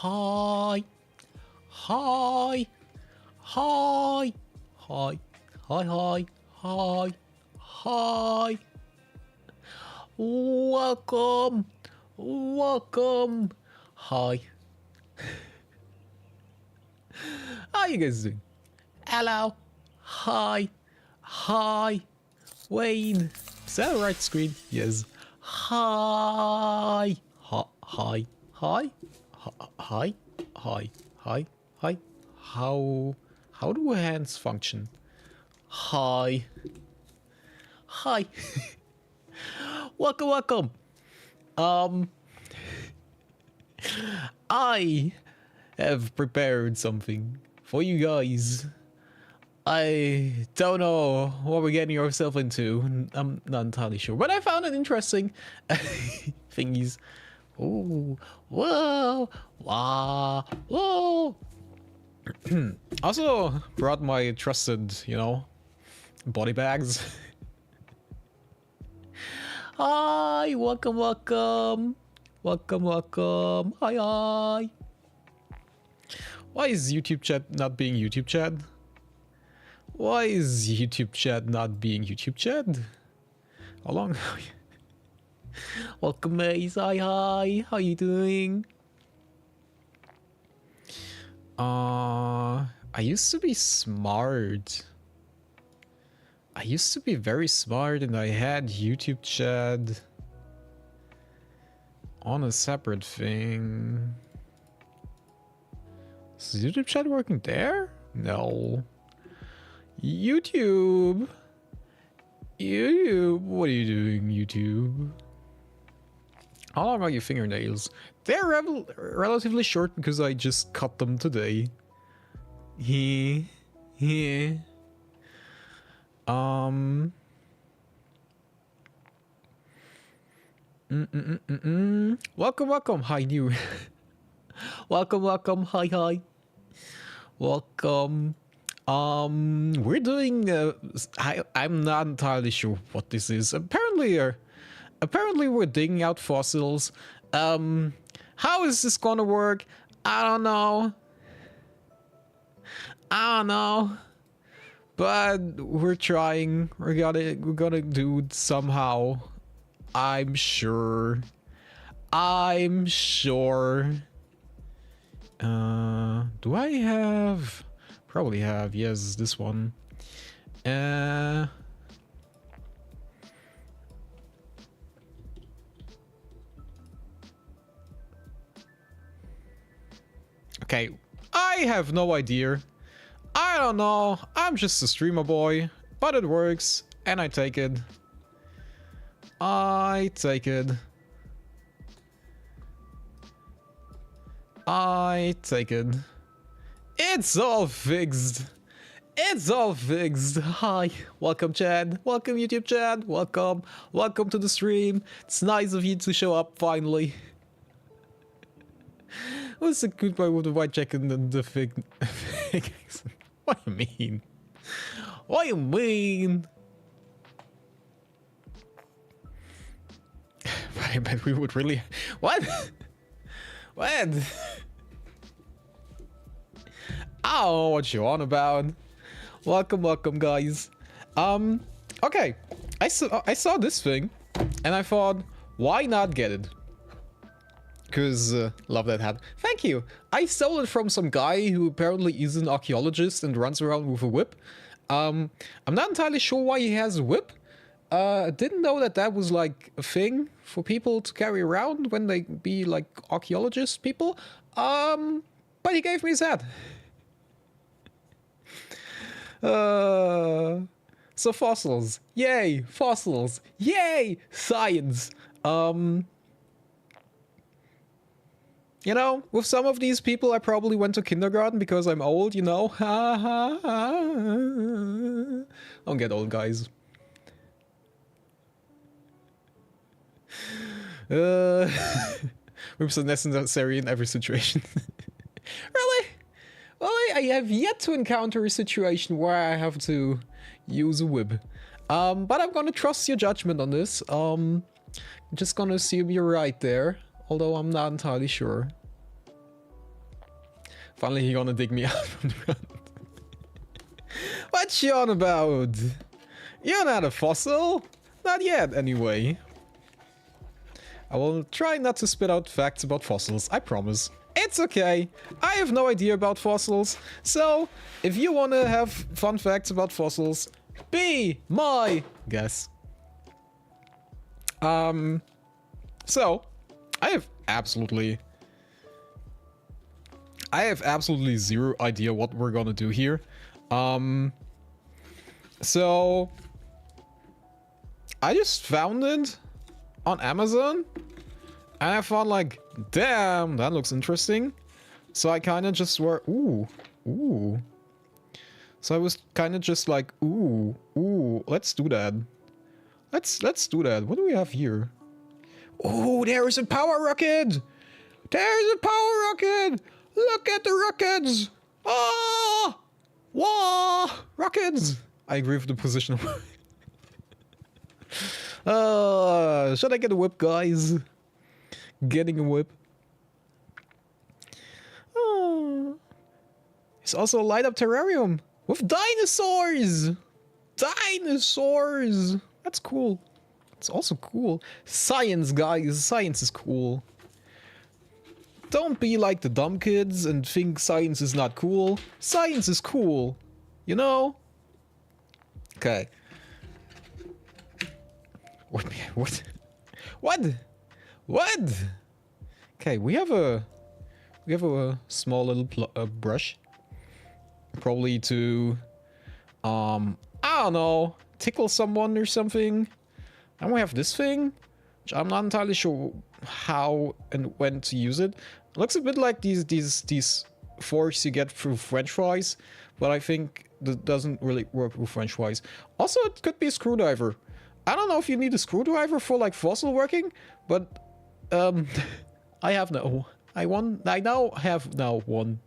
Hi. Hi. Hi. Hi. Hi. Hi. Hi. Hi. Welcome. Welcome. Hi. How you guys doing? Hello. Hi. Hi. Wayne. Is that the right screen? Yes. Hi. Hi. Hi. Hi. Hi. Hi. Hi. Hi. How do hands function? Hi. Hi. Welcome, welcome. I have prepared something for you guys. I don't know what we're getting ourselves into. I'm not entirely sure, but I found it interesting. Thingies. Ooh, whoa, wow, whoa. Also brought my trusted, body bags. Hi, welcome, welcome. Welcome, welcome. Hi, hi. Why is YouTube chat not being YouTube chat? Why is YouTube chat not being YouTube chat? How long? Welcome, Maze. Hi, hi. How you doing? I used to be smart. I used to be very smart and I had YouTube chat on a separate thing. Is YouTube chat working there? No. YouTube. YouTube. What are you doing, YouTube? How long are your fingernails? They're relatively short because I just cut them today. Welcome, welcome. Hi, new. Welcome, welcome. Hi, hi. Welcome. We're doing. I'm not entirely sure what this is. Apparently we're digging out fossils. How is this gonna work? I don't know. But we're trying. We're gonna do it somehow. I'm sure. Do I have? Probably have. Yes, this one. Okay, I have no idea. I don't know. I'm just a streamer boy, but it works, and I take it. I take it. It's all fixed. It's all fixed. Hi, welcome Chad. Welcome YouTube Chad. Welcome. Welcome to the stream. It's nice of you to show up finally. What's the goodbye with the white jacket and the fig accent? What do you mean? What do you mean? I bet we would really... What? What? I don't know what you're on about. Welcome, welcome, guys. Okay. I saw this thing, and I thought, why not get it? Because, love that hat. Thank you. I stole it from some guy who apparently is an archaeologist and runs around with a whip. I'm not entirely sure why he has a whip. Didn't know that was like a thing for people to carry around when they be like archaeologist people. But he gave me his hat. So fossils. Yay, fossils. Yay, science. You know, with some of these people, I probably went to kindergarten because I'm old, you know. Don't get old, guys. Whips are necessary in every situation. Really? Well, I have yet to encounter a situation where I have to use a whip. But I'm gonna trust your judgment on this. I'm just gonna assume you're right there. Although I'm not entirely sure. Finally, he gonna dig me out from the ground. What you on about? You're not a fossil. Not yet, anyway. I will try not to spit out facts about fossils, I promise. It's okay. I have no idea about fossils. So, if you want to have fun facts about fossils, be my guest. So, I have absolutely zero idea what we're gonna do here. So I just found it on Amazon and I found like, damn, that looks interesting. So I kind of just were, ooh. So I was kind of just like, ooh, let's do that. Let's do that. What do we have here? Oh, there's a power rocket. There's a power rocket. Look at the rockets. Ah, wow, rockets. I agree with the position. Should I get a whip, guys? Getting a whip. It's also a light-up terrarium with dinosaurs. Dinosaurs. That's cool. It's also cool. Science, guys. Science is cool. Don't be like the dumb kids and think science is not cool. Science is cool. You know? Okay. What? Okay, we have a small little brush. Probably to I don't know, tickle someone or something. And we have this thing, which I'm not entirely sure how and when to use it. It looks a bit like these forks you get through French fries, but I think that doesn't really work with French fries. Also, it could be a screwdriver. I don't know if you need a screwdriver for like fossil working, but I have no. I now have one.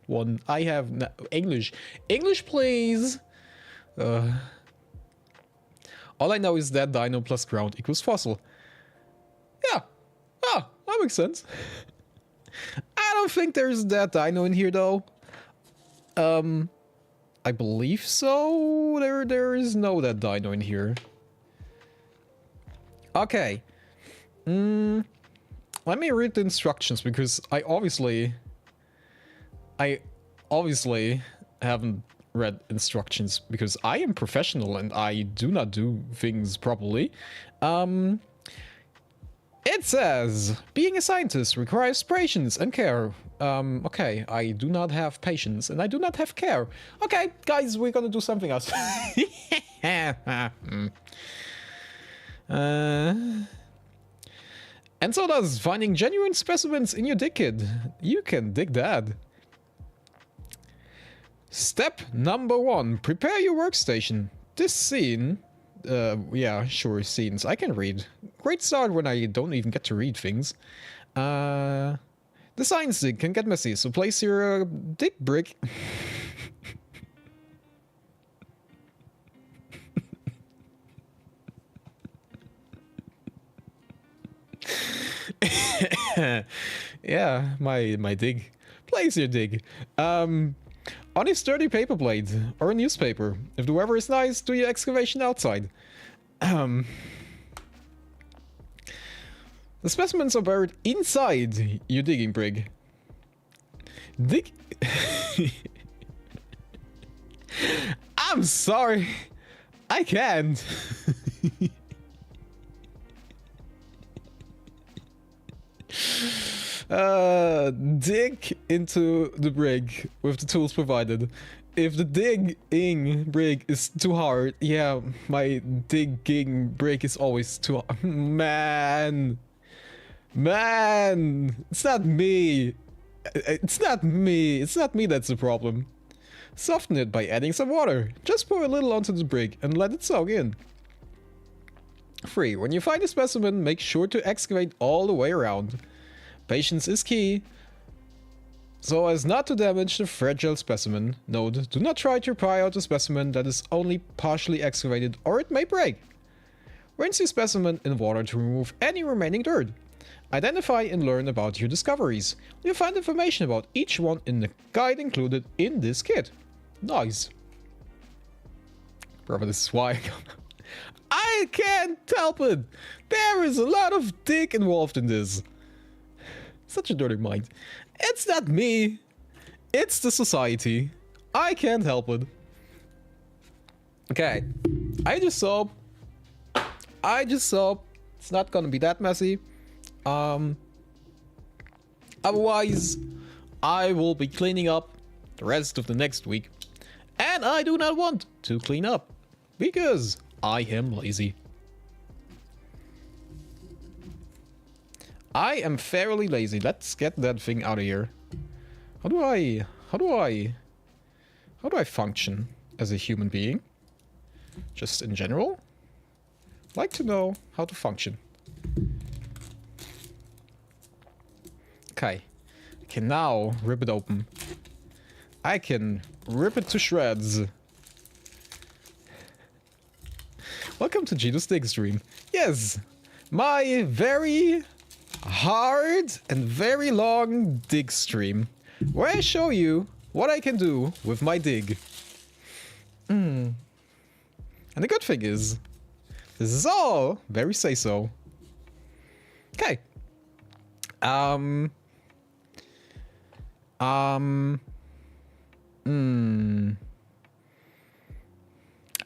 I have no, English, please. All I know is that dino plus ground equals fossil. Yeah. Ah, that makes sense. I don't think there's that dino in here though. I believe so. There is no that dino in here. Okay. Let me read the instructions because I obviously haven't read instructions because I am professional and I do not do things properly. It says, being a scientist requires patience and care. Okay, I do not have patience and I do not have care. Okay, guys, we're gonna do something else. And so does finding genuine specimens in your dig kit. You can dig that. Step number 1, prepare your workstation. This scene, yeah, sure, scenes, I can read. Great start when I don't even get to read things. The science dig can get messy, so place your dig brick. Yeah, my dig. Place your dig. On a sturdy paper plate or a newspaper. If the weather is nice, do your excavation outside. The specimens are buried inside your digging brig. Dig. I'm sorry. I can't. Dig into the brig with the tools provided. If the digging brig is too hard, yeah, my digging brig is always too hard. Man, it's not me. It's not me that's the problem. Soften it by adding some water. Just pour a little onto the brig and let it soak in. 3. When you find a specimen, make sure to excavate all the way around. Patience is key, so as not to damage the fragile specimen. Note, do not try to pry out a specimen that is only partially excavated or it may break. Rinse your specimen in water to remove any remaining dirt. Identify and learn about your discoveries. You'll find information about each one in the guide included in this kit. Nice. Brother, this is why I can't help it. There is a lot of dick involved in this. Such a dirty mind. It's not me. It's the society. I can't help it. Okay. I just hope it's not gonna be that messy. Otherwise, I will be cleaning up the rest of the next week. And I do not want to clean up because I am lazy. I am fairly lazy. Let's get that thing out of here. How do I function as a human being? Just in general? I'd like to know how to function. Okay. I can now rip it open. I can rip it to shreds. Welcome to Gino's Dig Stream. Yes, my very hard and very long dig stream, where I show you what I can do with my dig. And the good thing is, this is all very say-so. Okay. I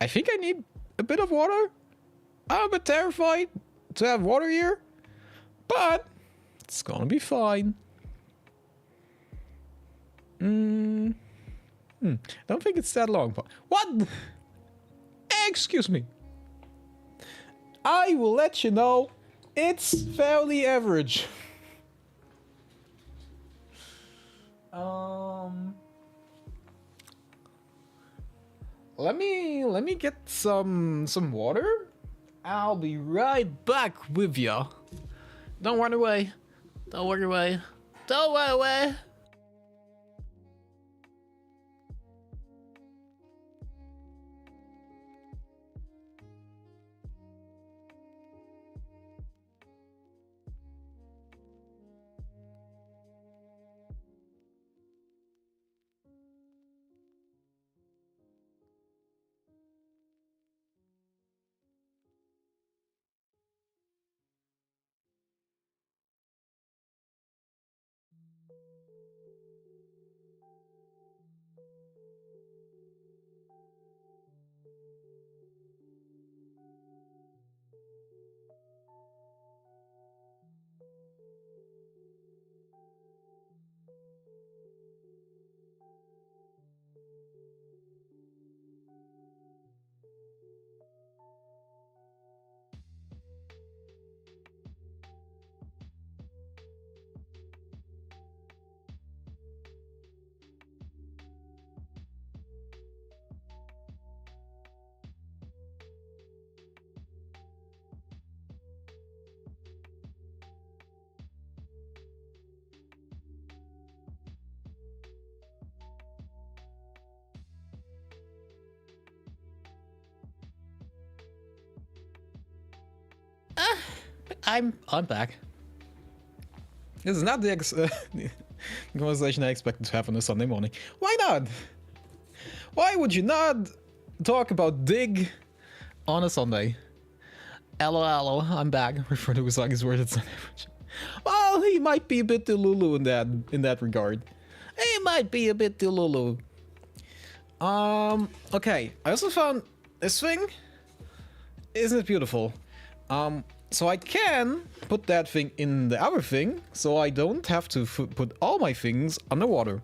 think I need a bit of water. I'm a bit terrified to have water here, but it's gonna be fine. Don't think it's that long, but what? Excuse me. I will let you know it's fairly average. Let me get some water. I'll be right back with ya. Don't run away. Don't run away. Don't run away. I'm back. This is not the conversation I expected to have on a Sunday morning. Why not? Why would you not talk about dig on a Sunday? Hello, I'm back. Refer to Usagi's word. It's not average. Well, he might be a bit delulu in that regard. He might be a bit delulu. Okay. I also found this thing. Isn't it beautiful? So I can put that thing in the other thing, so I don't have to put all my things underwater.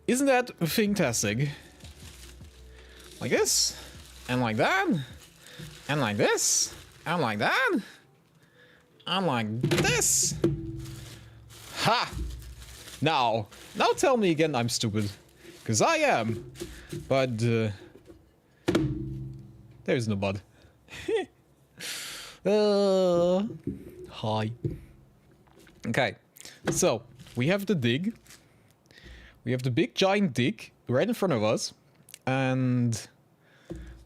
Isn't that fantastic? Like this, and like that, and like this, and like that, and like this. Ha! Now tell me again I'm stupid, because I am. But there's no but. Hi. Okay, so we have the dig. We have the big giant dig right in front of us, and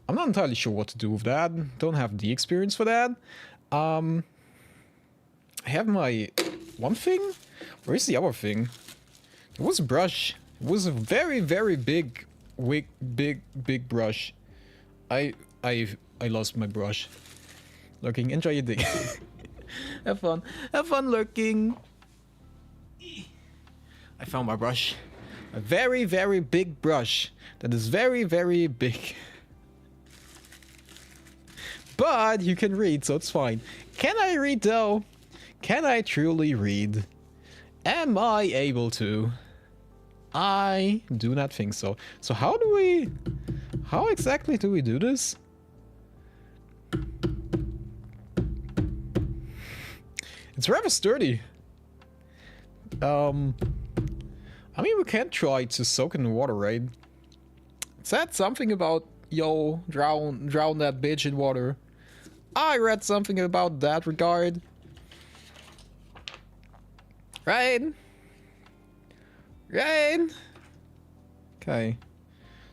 I'm not entirely sure what to do with that. Don't have the experience for that. I have my one thing. Where's the other thing? It was a brush. It was a very, very big brush. I lost my brush. Lurking, enjoy your day. Have fun lurking. I found my brush. A very, very big brush. That is very, very big. But you can read, so it's fine. Can I read though? Can I truly read? Am I able to? I do not think so. So how exactly do we do this? It's rather sturdy. I mean, we can try to soak in the water, right? It said something about, yo, drown that bitch in water. I read something about that regard. Right? Right? Okay.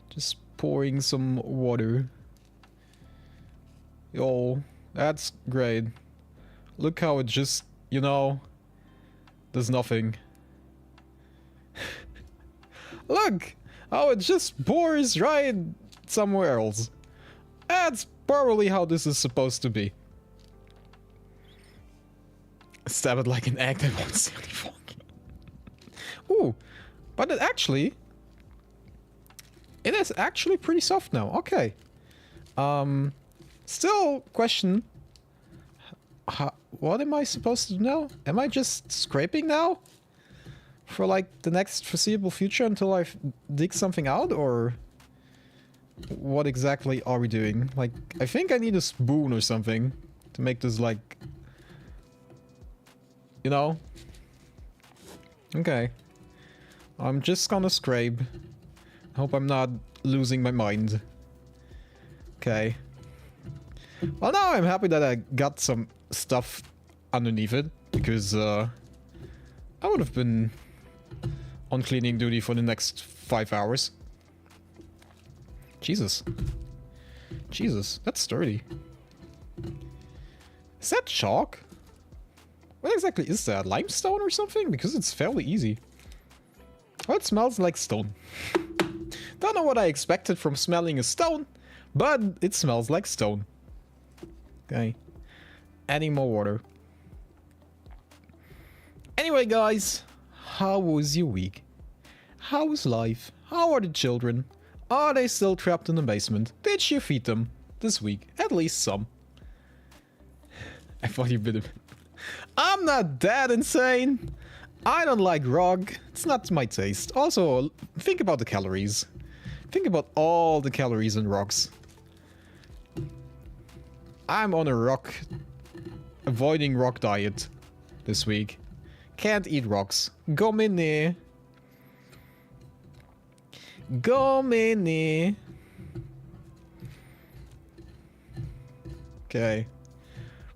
Just pouring some water. Yo, that's great. Look how it just, you know, does nothing. Look how it just pours right somewhere else. That's probably how this is supposed to be. Stab it like an egg that won't see any fog. Ooh, but it is actually pretty soft now. Okay. Still question. What am I supposed to do now? Am I just scraping now? For like the next foreseeable future until I dig something out, or what exactly are we doing? Like, I think I need a spoon or something to make this like, you know? Okay. I'm just gonna scrape. I hope I'm not losing my mind. Okay. Well, now I'm happy that I got some stuff underneath it, because I would have been on cleaning duty for the next 5 hours. Jesus. Jesus, that's sturdy. Is that chalk? What exactly is that? Limestone or something? Because it's fairly easy. Oh, it smells like stone. Don't know what I expected from smelling a stone, but it smells like stone. Okay. Adding more water. Anyway, guys, how was your week? How was life? How are the children? Are they still trapped in the basement? Did you feed them this week? At least some. I thought you'd been a bit. I'm not that insane. I don't like rock. It's not my taste. Also, think about the calories. Think about all the calories in rocks. I'm on a avoiding rock diet this week. Can't eat rocks. Gomine. Gomine. Okay.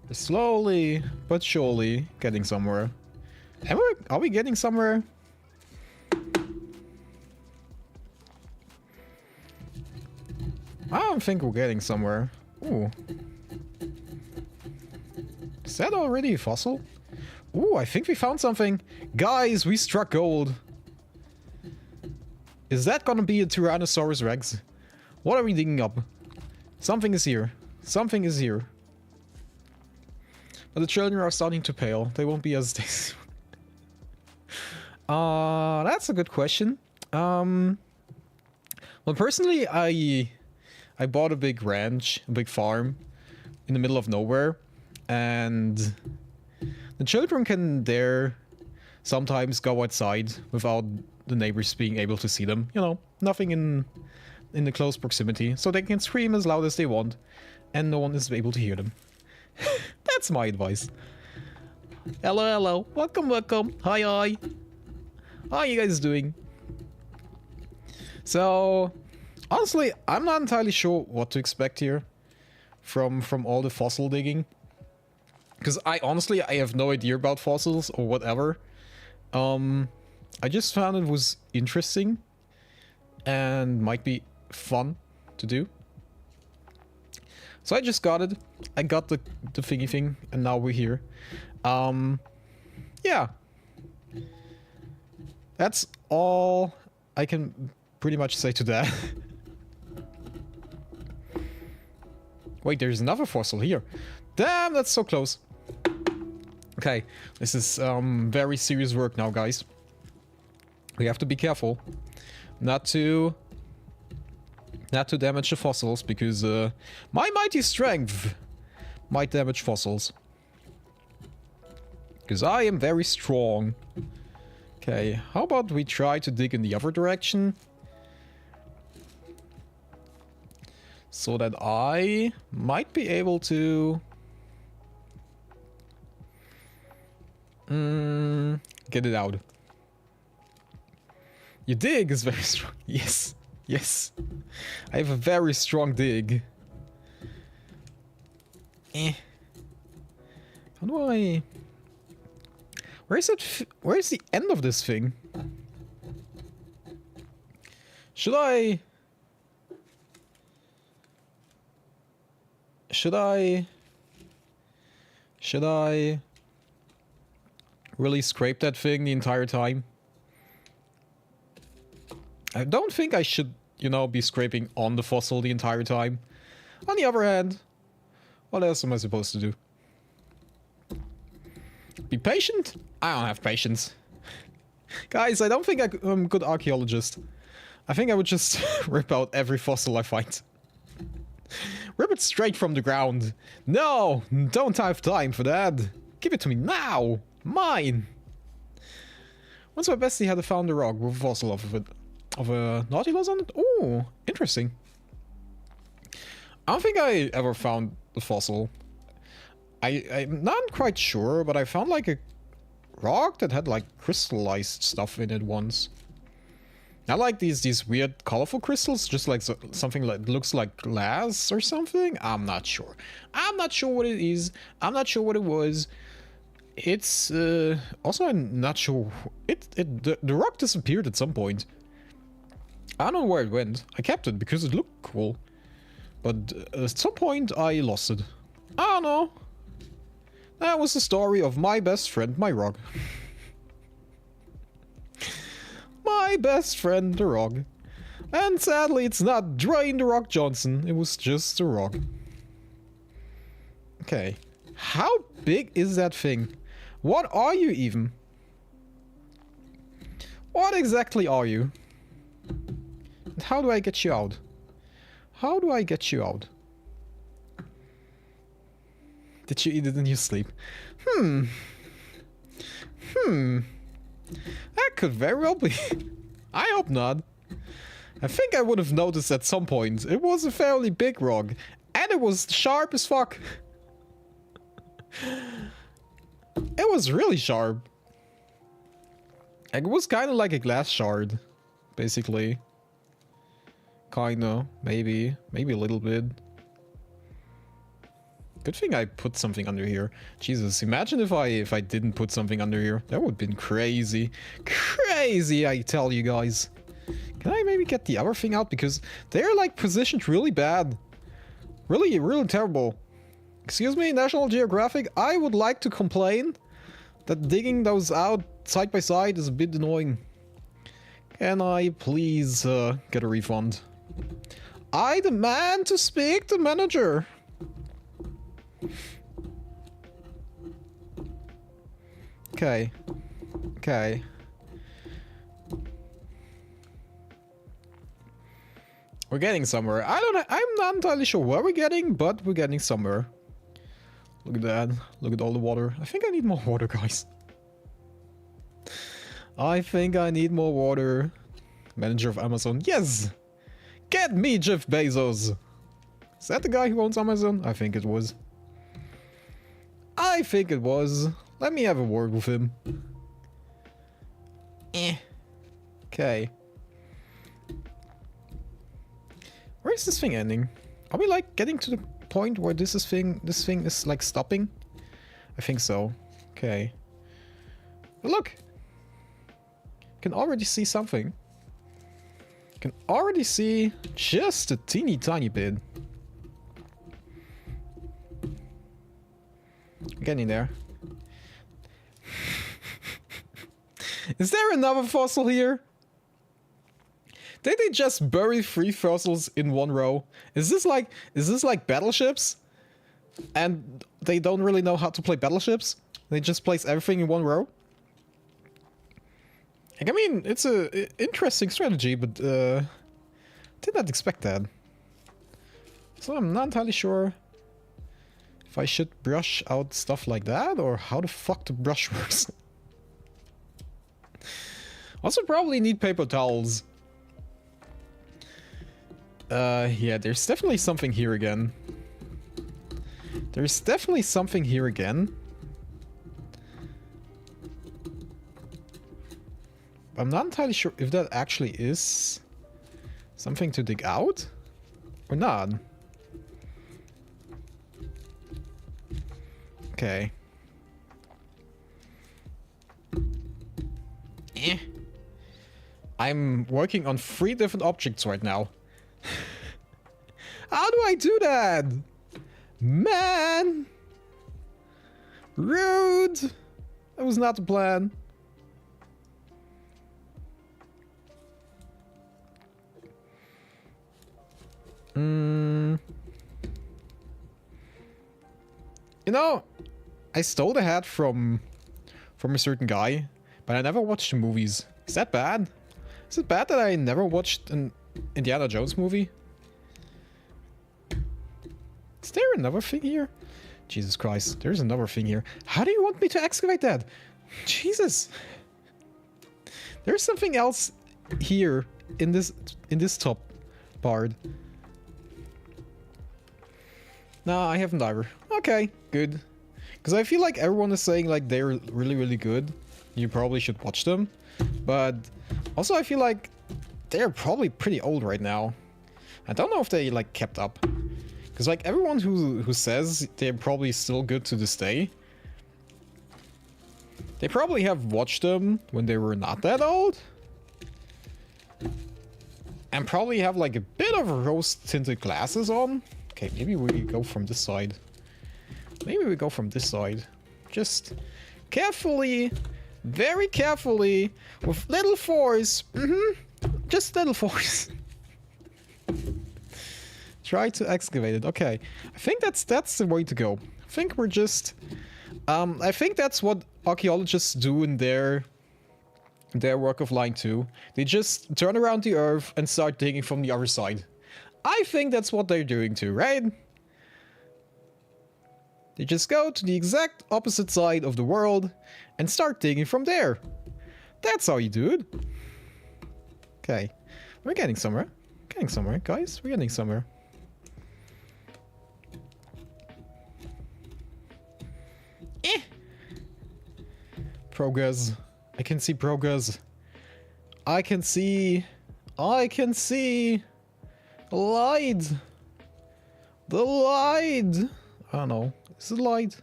We're slowly but surely getting somewhere. Are we getting somewhere? I don't think we're getting somewhere. Ooh. Is that already a fossil? Ooh, I think we found something. Guys, we struck gold. Is that gonna be a Tyrannosaurus Rex? What are we digging up? Something is here. Something is here. But the children are starting to pale. They won't be as tasty. That's a good question. Well, personally, I bought a big ranch, a big farm in the middle of nowhere, and the children can there sometimes go outside without the neighbors being able to see them. You know, nothing in the close proximity, so they can scream as loud as they want, and no one is able to hear them. That's my advice. Hello, hello. Welcome, welcome. Hi, hi. How are you guys doing? So, honestly, I'm not entirely sure what to expect here from all the fossil digging. Because I have no idea about fossils or whatever. I just found it was interesting and might be fun to do. So I just got it. I got the thingy thing, and now we're here. Yeah. That's all I can pretty much say to that. Wait, there's another fossil here. Damn, that's so close. Okay, this is very serious work now, guys. We have to be careful not to damage the fossils, because my mighty strength might damage fossils. Because I am very strong. Okay, how about we try to dig in the other direction? So that I might be able to... get it out. Your dig is very strong. Yes, yes. I have a very strong dig. How do I... Where is it? Where is the end of this thing? Should I really scrape that thing the entire time? I don't think I should, you know, be scraping on the fossil the entire time. On the other hand, what else am I supposed to do? Be patient? I don't have patience. Guys, I don't think I'm a good archaeologist. I think I would just rip out every fossil I find. Rip it straight from the ground. No, don't have time for that. Give it to me now. Mine. Once my bestie had found a rock with a fossil of a nautilus on it. Oh, interesting. I don't think I ever found the fossil. I'm not quite sure, but I found like a rock that had like crystallized stuff in it once. Not like these weird colorful crystals, just like something that looks like glass or something. I'm not sure. I'm not sure what it is. I'm not sure what it was. It's also I'm not sure. The rock disappeared at some point. I don't know where it went. I kept it because it looked cool, but at some point I lost it. I don't know. That was the story of my best friend, my rock. My best friend, the rock. And sadly, it's not Dwayne the Rock Johnson. It was just a rock. Okay. How big is that thing? What are you even? What exactly are you? And how do I get you out? How do I get you out? Did you eat it in your sleep? That could very well be. I hope not. I think I would have noticed at some point. It was a fairly big rock. And it was sharp as fuck. It was really sharp. It was kind of like a glass shard. Basically. Kinda. Maybe. Maybe a little bit. Good thing I put something under here. Jesus, imagine if I didn't put something under here. That would have been crazy. Crazy, I tell you guys. Can I maybe get the other thing out? Because they're like positioned really bad. Really, really terrible. Excuse me, National Geographic. I would like to complain that digging those out side by side is a bit annoying. Can I please get a refund? I demand to speak to manager. Okay. Okay. We're getting somewhere. I'm not entirely sure where we're getting, but we're getting somewhere. Look at that. Look at all the water. I think I need more water, guys. I think I need more water. Manager of Amazon. Yes! Get me, Jeff Bezos! Is that the guy who owns Amazon? I think it was. I think it was. Let me have a word with him. Okay. Where is this thing ending? Are we like getting to the point where this thing is like stopping? I think so. Okay. Look! Can already see something. Can already see just a teeny tiny bit. Getting there. Is there another fossil here? Did they just bury 3 fossils in one row? Is this like battleships? And they don't really know how to play battleships? They just place everything in one row? Like, I mean, it's a interesting strategy, but did not expect that. So I'm not entirely sure if I should brush out stuff like that, or how the fuck the brush works. Also probably need paper towels. Yeah, there's definitely something here again. There's definitely something here again. I'm not entirely sure if that actually is something to dig out or not. Okay. I'm working on 3 different objects right now. How do I do that? Man! Rude! That was not the plan. You know, I stole the hat from a certain guy, but I never watched the movies. Is that bad? Is it bad that I never watched an Indiana Jones movie? Is there another thing here? Jesus Christ, there's another thing here. How do you want me to excavate that? Jesus. There's something else here in this top part. No, I haven't either. Okay, good. Because I feel like everyone is saying like they're really, really good. You probably should watch them. But also I feel like they're probably pretty old right now. I don't know if they like kept up. Because like everyone who says they're probably still good to this day, they probably have watched them when they were not that old. And probably have like a bit of rose-tinted glasses on. Okay, maybe we go from this side. Maybe we go from this side. Just carefully, very carefully, with little force. Just little force. Try to excavate it. Okay, I think that's the way to go. I think we're just... I think that's what archaeologists do in their work of line 2. They just turn around the earth and start digging from the other side. I think that's what they're doing too, right? They just go to the exact opposite side of the world and start digging from there. That's how you do it. Okay, we're getting somewhere. Getting somewhere, guys. We're getting somewhere. Progress. I can see progress. I can see light. The light. I don't know. Is it light?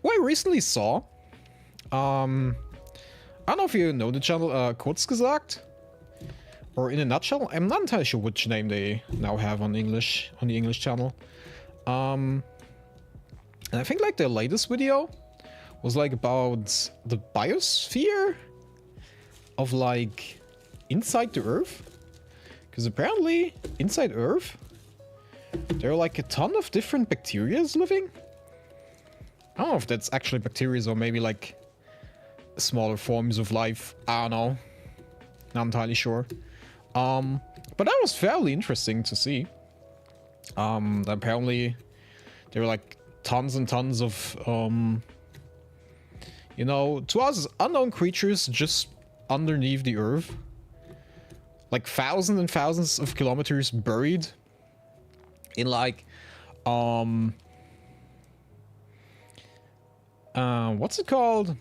What I recently saw. I don't know if you know the channel Kurz gesagt. Or in a nutshell. I'm not entirely sure which name they now have on English, on the English channel. And I think like their latest video was like about the biosphere of like inside the Earth. Because apparently inside Earth there are like a ton of different bacterias living. I don't know if that's actually bacteria or maybe like smaller forms of life. I don't know. Not entirely sure. But that was fairly interesting to see. Apparently there were like tons and tons of you know, to us unknown creatures just underneath the earth. Like thousands and thousands of kilometers buried in like what's it called?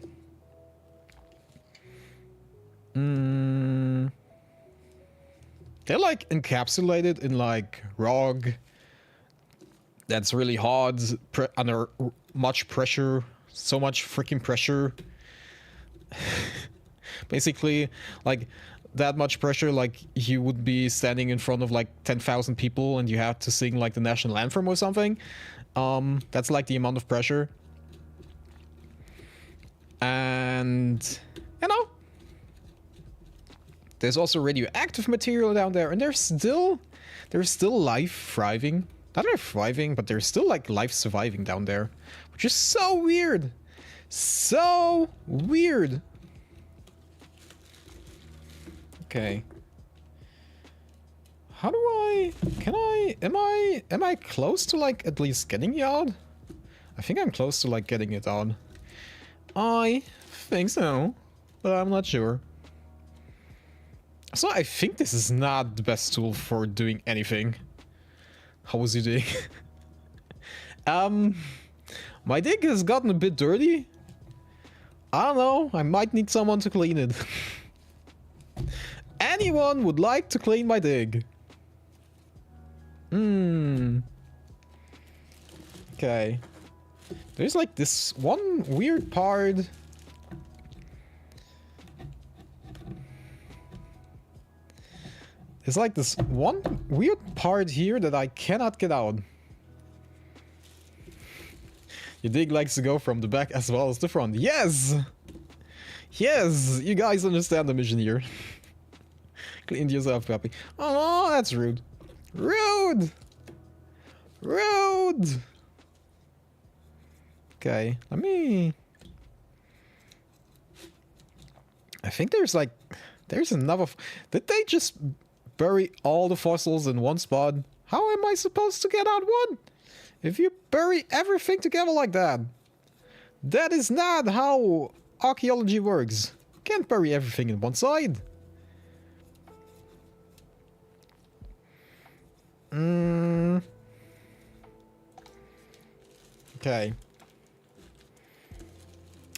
They're like encapsulated in like rock that's really hard under much pressure, so much freaking pressure. Basically, like that much pressure, like you would be standing in front of like 10,000 people and you have to sing like the national anthem or something. That's like the amount of pressure. And, you know, there's also radioactive material down there, and there's still life thriving. Not really thriving, but there's still like life surviving down there, which is so weird. So weird. Okay. How do I... Am I close to like at least getting it out? I think I'm close to like getting it out. I think so, but I'm not sure. So I think this is not the best tool for doing anything. How was you doing? My dig has gotten a bit dirty. I don't know, I might need someone to clean it. Anyone would like to clean my dig? Okay. There's like this one weird part. There's like this one weird part here that I cannot get out. Your dig likes to go from the back as well as the front. Yes! Yes! You guys understand the mission here. Clean yourself, puppy. Oh, that's rude. Rude! Rude! Okay, let me... I think there's like... There's another... Did they just bury all the fossils in one spot? How am I supposed to get out one? If you bury everything together like that. That is not how archaeology works. You can't bury everything in one side. Okay.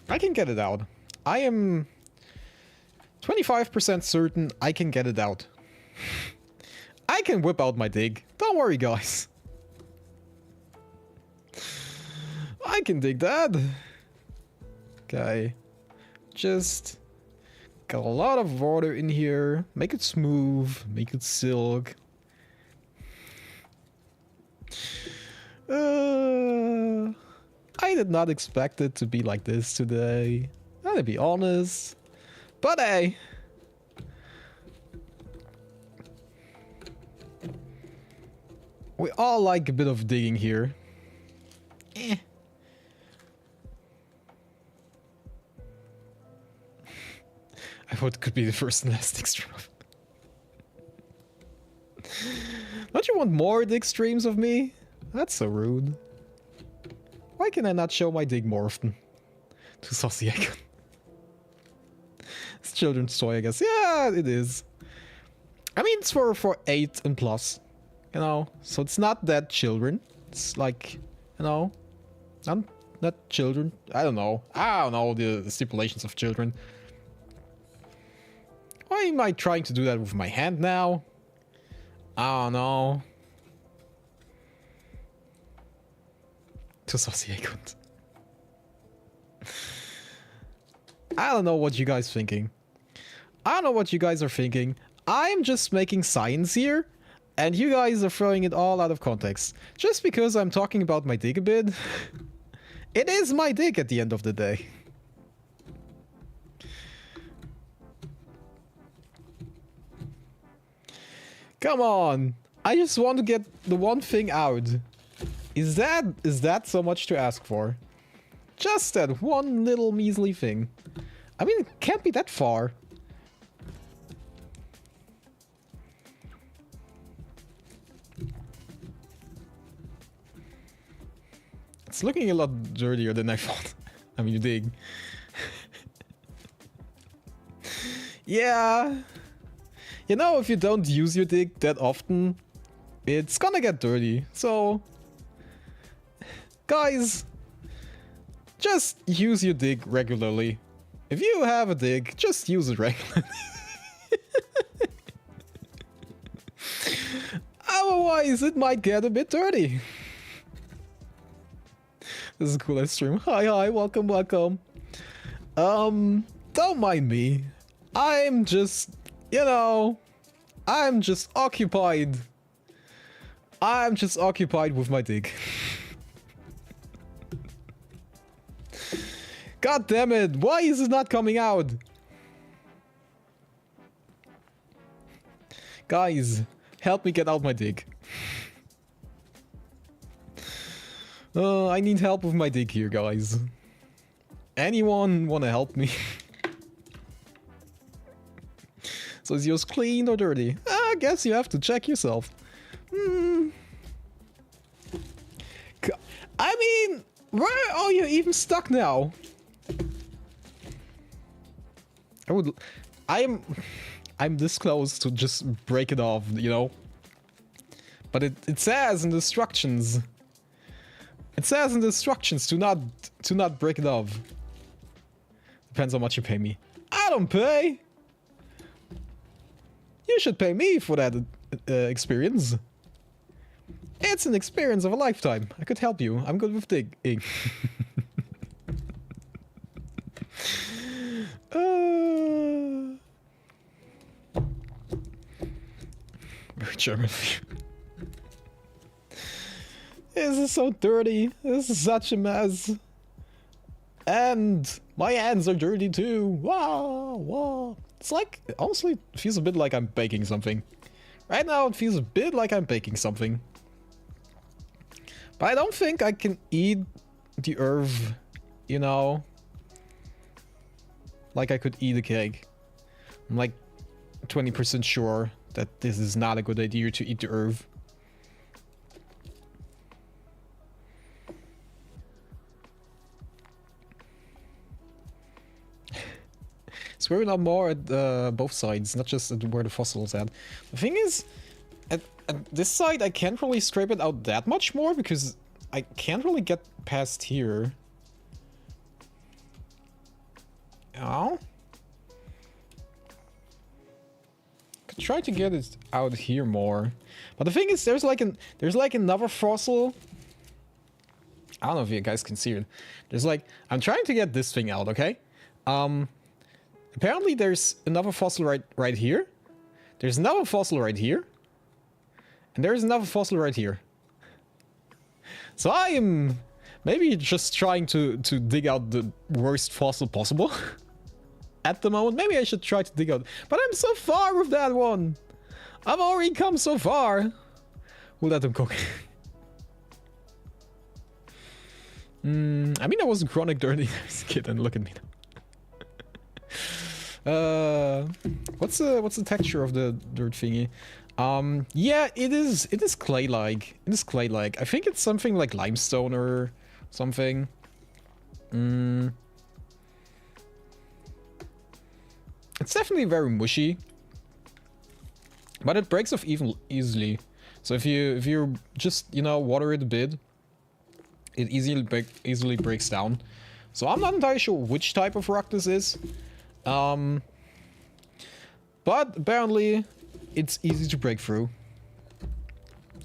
I can get it out. I am 25% certain I can get it out. I can whip out my dig. Don't worry, guys. I can dig that. Okay. Just got a lot of water in here. Make it smooth. Make it silk. I did not expect it to be like this today. Gotta be honest. But hey. We all like a bit of digging here. Eh. I thought it could be the first and last dig stream. Don't you want more dig streams of me? That's so rude. Why can I not show my dig more often? Too saucy icon. It's children's toy, I guess. Yeah, it is. I mean, it's for 8 and plus. You know, so it's not that children. It's like, you know, not children. I don't know the stipulations of children. Why am I trying to do that with my hand now? I don't know. Too saucy icons. I don't know what you guys are thinking. I don't know what you guys are thinking. I'm just making science here, and you guys are throwing it all out of context. Just because I'm talking about my dig a bit. It is my dig at the end of the day. Come on. I just want to get the one thing out. Is that so much to ask for? Just that one little measly thing. I mean, it can't be that far. It's looking a lot dirtier than I thought. I mean, you dig. Yeah. You know, if you don't use your dig that often, it's gonna get dirty. So, guys, just use your dig regularly. If you have a dig, just use it regularly. Otherwise, it might get a bit dirty. This is a cool stream. Hi, welcome. Don't mind me. I'm just you know, I'm just occupied. I'm just occupied with my dig. God damn it, why is it not coming out? Guys, help me get out my dig. I need help with my dig here, guys. Anyone wanna help me? So is yours clean or dirty? I guess you have to check yourself. I mean, where are you even stuck now? I'm this close to just break it off, you know? But it says in the instructions. It says in the instructions to not break it off. Depends how much you pay me. I don't pay! You should pay me for that experience. It's an experience of a lifetime. I could help you. I'm good with digging. Very German. This is so dirty. This is such a mess. And my hands are dirty too. Wow, wow. It's like, it honestly feels a bit like I'm baking something. Right now it feels a bit like I'm baking something. But I don't think I can eat the herb, you know, like I could eat a cake. I'm like 20% sure that this is not a good idea to eat the herb. Swearing out more at both sides, not just at where the fossil is at. The thing is, at this side I can't really scrape it out that much more because I can't really get past here. Oh? Could try to get it out here more. But the thing is, there's like another fossil. I don't know if you guys can see it. There's like, I'm trying to get this thing out, okay? Apparently there's another fossil right here. There's another fossil right here. And there's another fossil right here. So I am maybe just trying to dig out the worst fossil possible. At the moment. Maybe I should try to dig out. But I'm so far with that one. I've already come so far. We'll let them cook. I mean, I was chronic dirty as a kid and look at me now. What's the texture of the dirt thingy? Yeah, it is clay-like. It is clay-like. I think it's something like limestone or something. It's definitely very mushy. But it breaks off even easily. So if you just, you know, water it a bit, it easily breaks down. So I'm not entirely sure which type of rock this is. But apparently it's easy to break through.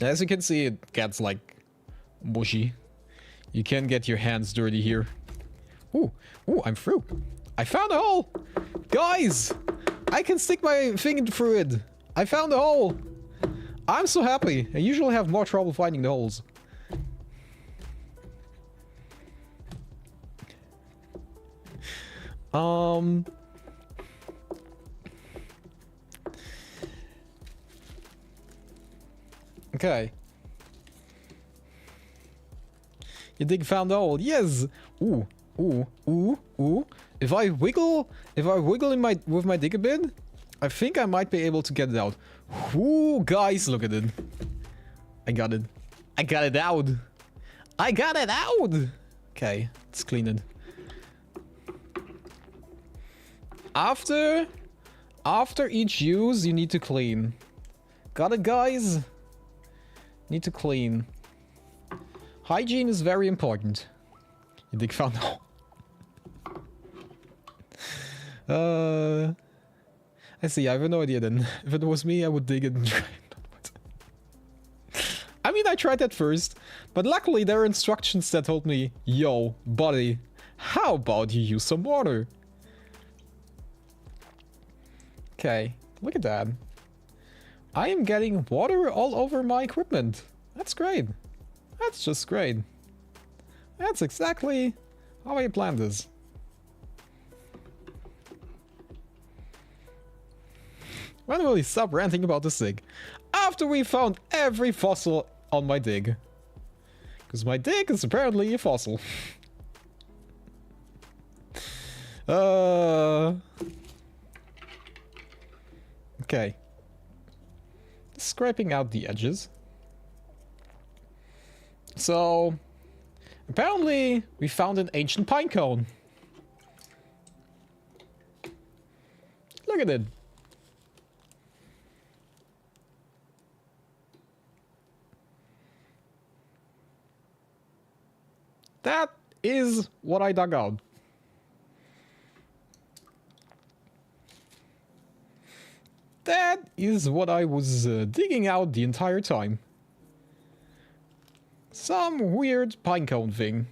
As you can see, it gets like mushy. You can get your hands dirty here. Ooh, I'm through. I found a hole! Guys! I can stick my finger through it. I found a hole! I'm so happy. I usually have more trouble finding the holes. Okay. You dig found the hole. Yes. Ooh. If I wiggle with my dig a bit, I think I might be able to get it out. Ooh, guys, look at it. I got it. I got it out. I got it out. Okay, let's clean it. After each use, you need to clean. Got it, guys? Need to clean. Hygiene is very important. You dig found the hole. I see, I have no idea then. If it was me, I would dig it and try it. I mean, I tried that first, but luckily there are instructions that told me, yo, buddy, how about you use some water? Okay, Look at that. I am getting water all over my equipment. That's great. That's just great. That's exactly how I planned this. When will he stop ranting about this dig? After we found every fossil on my dig. Because my dig is apparently a fossil. Okay. Scraping out the edges. So, apparently we found an ancient pine cone. Look at it. That is what I dug out. That is what I was digging out the entire time. Some weird pinecone thing.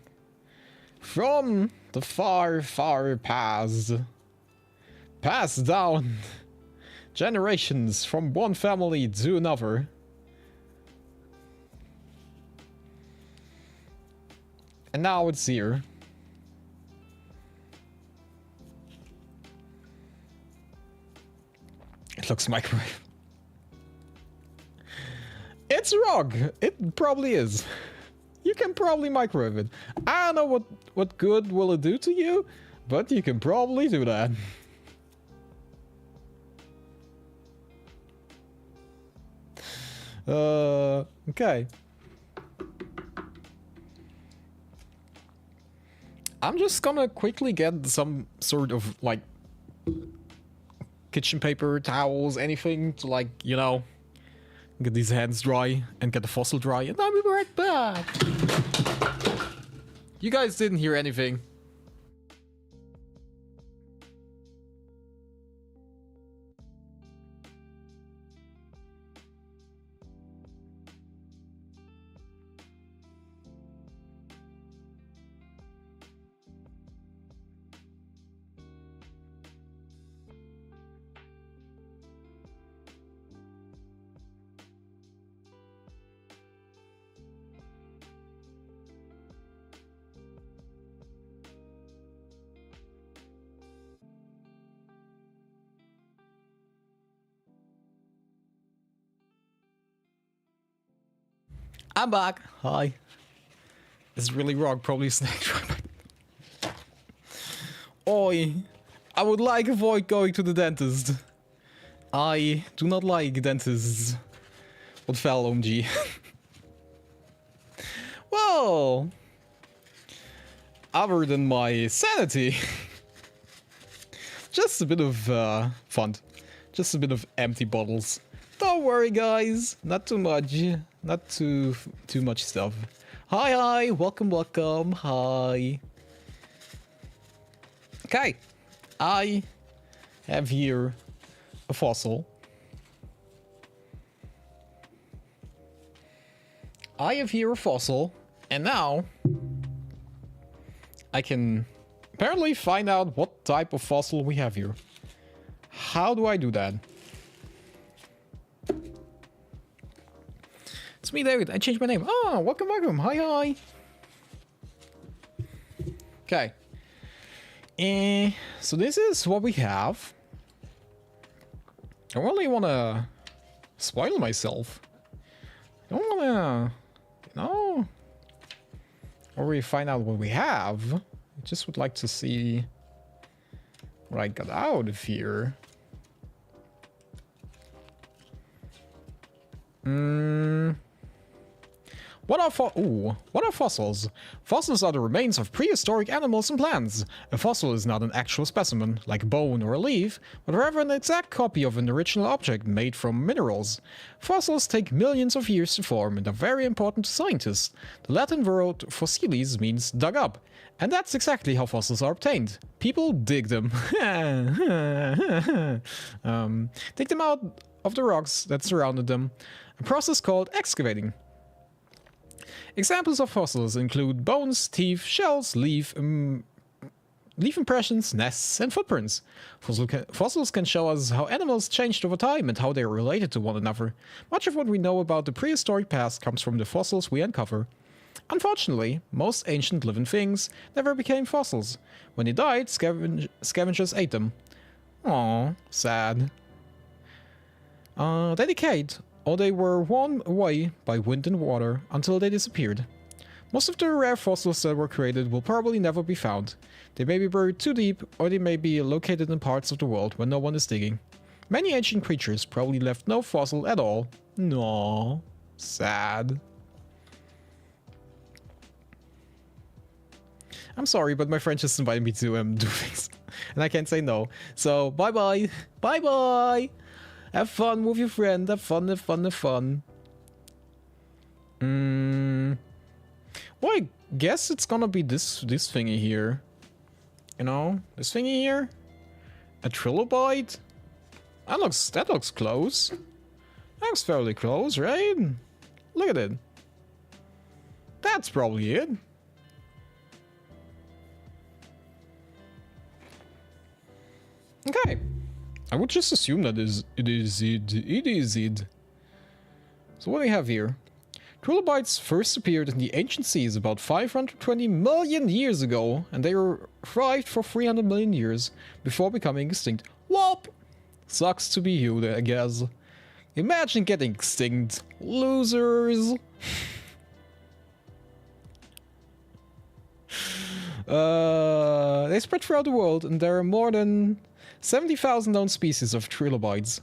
From the far, far past. Passed down generations from one family to another. And now it's here. It looks microwave. It's wrong. It probably is. You can probably microwave it. I don't know what good will it do to you, but you can probably do that. Okay. I'm just gonna quickly get some sort of, like, kitchen paper, towels, anything to, like, you know, get these hands dry and get the fossil dry, and I'll be right back. You guys didn't hear anything. I'm back. Hi. It's really wrong. Probably snake. Oi. I would like avoid going to the dentist. I do not like dentists. What fell, OMG. Well. Other than my sanity. Just a bit of fun. Just a bit of empty bottles. Don't worry, guys. Not too much. Not too much stuff. Hi, welcome, hi. Okay, I have here a fossil. And now I can apparently find out what type of fossil we have here. How do I do that? It's me, David. I changed my name. Oh, welcome. Hi. Okay. So this is what we have. I don't really want to spoil myself. I don't want to, you know, already find out what we have. I just would like to see what I got out of here. What are fossils? Fossils are the remains of prehistoric animals and plants. A fossil is not an actual specimen, like a bone or a leaf, but rather an exact copy of an original object made from minerals. Fossils take millions of years to form and are very important to scientists. The Latin word fossilis means dug up, and that's exactly how fossils are obtained. People dig them. Dig them out of the rocks that surrounded them, a process called excavating. Examples of fossils include bones, teeth, shells, leaf, leaf impressions, nests, and footprints. Fossils can show us how animals changed over time and how they are related to one another. Much of what we know about the prehistoric past comes from the fossils we uncover. Unfortunately, most ancient living things never became fossils. When they died, scavengers ate them. Aww, sad. They decayed, or they were worn away by wind and water until they disappeared. Most of the rare fossils that were created will probably never be found. They may be buried too deep, or they may be located in parts of the world where no one is digging. Many ancient creatures probably left no fossil at all. No, sad. I'm sorry, but my friend just invited me to do things, and I can't say no. So, bye-bye. Bye-bye. Have fun with your friend. Have fun, have fun, have fun. Well, I guess it's gonna be this thingy here. You know, this thingy here. A trilobite. That looks close. That looks fairly close, right? Look at it. That's probably it. Okay. I would just assume that it is it. So what do we have here? Trilobites first appeared in the ancient seas about 520 million years ago, and they thrived for 300 million years before becoming extinct. Whoop! Sucks to be you, I guess. Imagine getting extinct. Losers! They spread throughout the world, and there are more than 70,000 known species of trilobites.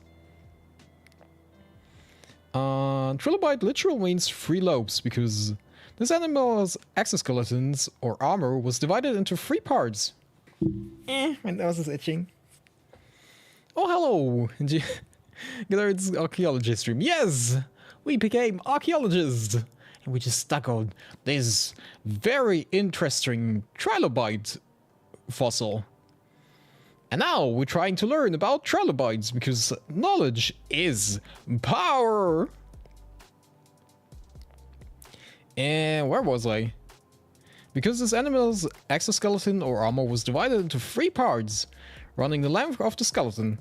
Trilobite literally means three lobes because this animal's exoskeletons or armor was divided into three parts. My nose is itching. Oh, hello! It's Archeologist stream. Yes! We became archaeologists! And we just stuck on this very interesting trilobite fossil. And now we're trying to learn about trilobites because knowledge is power! And where was I? Because this animal's exoskeleton or armor was divided into three parts, running the length of the skeleton.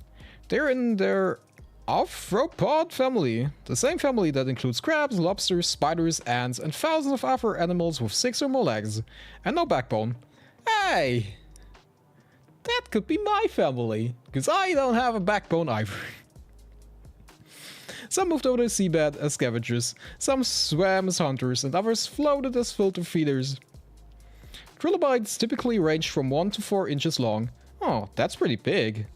They're in their arthropod family, the same family that includes crabs, lobsters, spiders, ants, and thousands of other animals with 6 or more legs, and no backbone. Hey! That could be my family, because I don't have a backbone either. Some moved over the seabed as scavengers, some swam as hunters, and others floated as filter feeders. Trilobites typically range from 1 to 4 inches long. Oh, that's pretty big.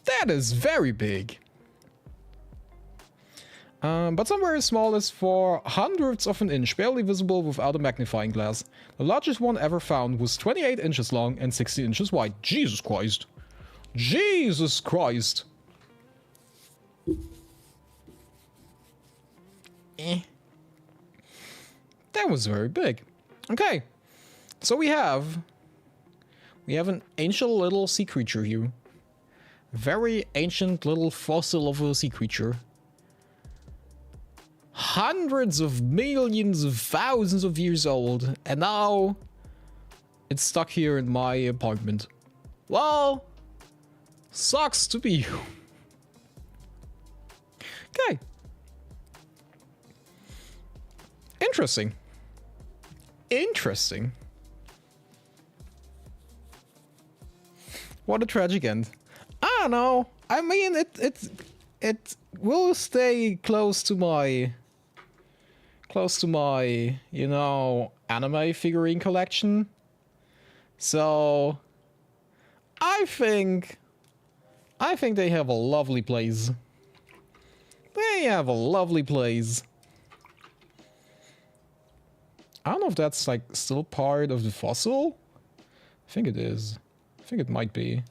That is very big. But some were as small as 4/100ths of an inch, barely visible without a magnifying glass. The largest one ever found was 28 inches long and 60 inches wide. Jesus Christ. Jesus Christ. That was very big. Okay. So we have an ancient little sea creature here. Very ancient little fossil of a sea creature. Hundreds of millions of thousands of years old, and now it's stuck here in my apartment. Well, sucks to be you. Okay. Interesting. Interesting. What a tragic end. I don't know. I mean, it will stay close to my, you know, anime figurine collection. So I think they have a lovely place. They have a lovely place. I don't know if that's like still part of the fossil. I think it is. I think it might be.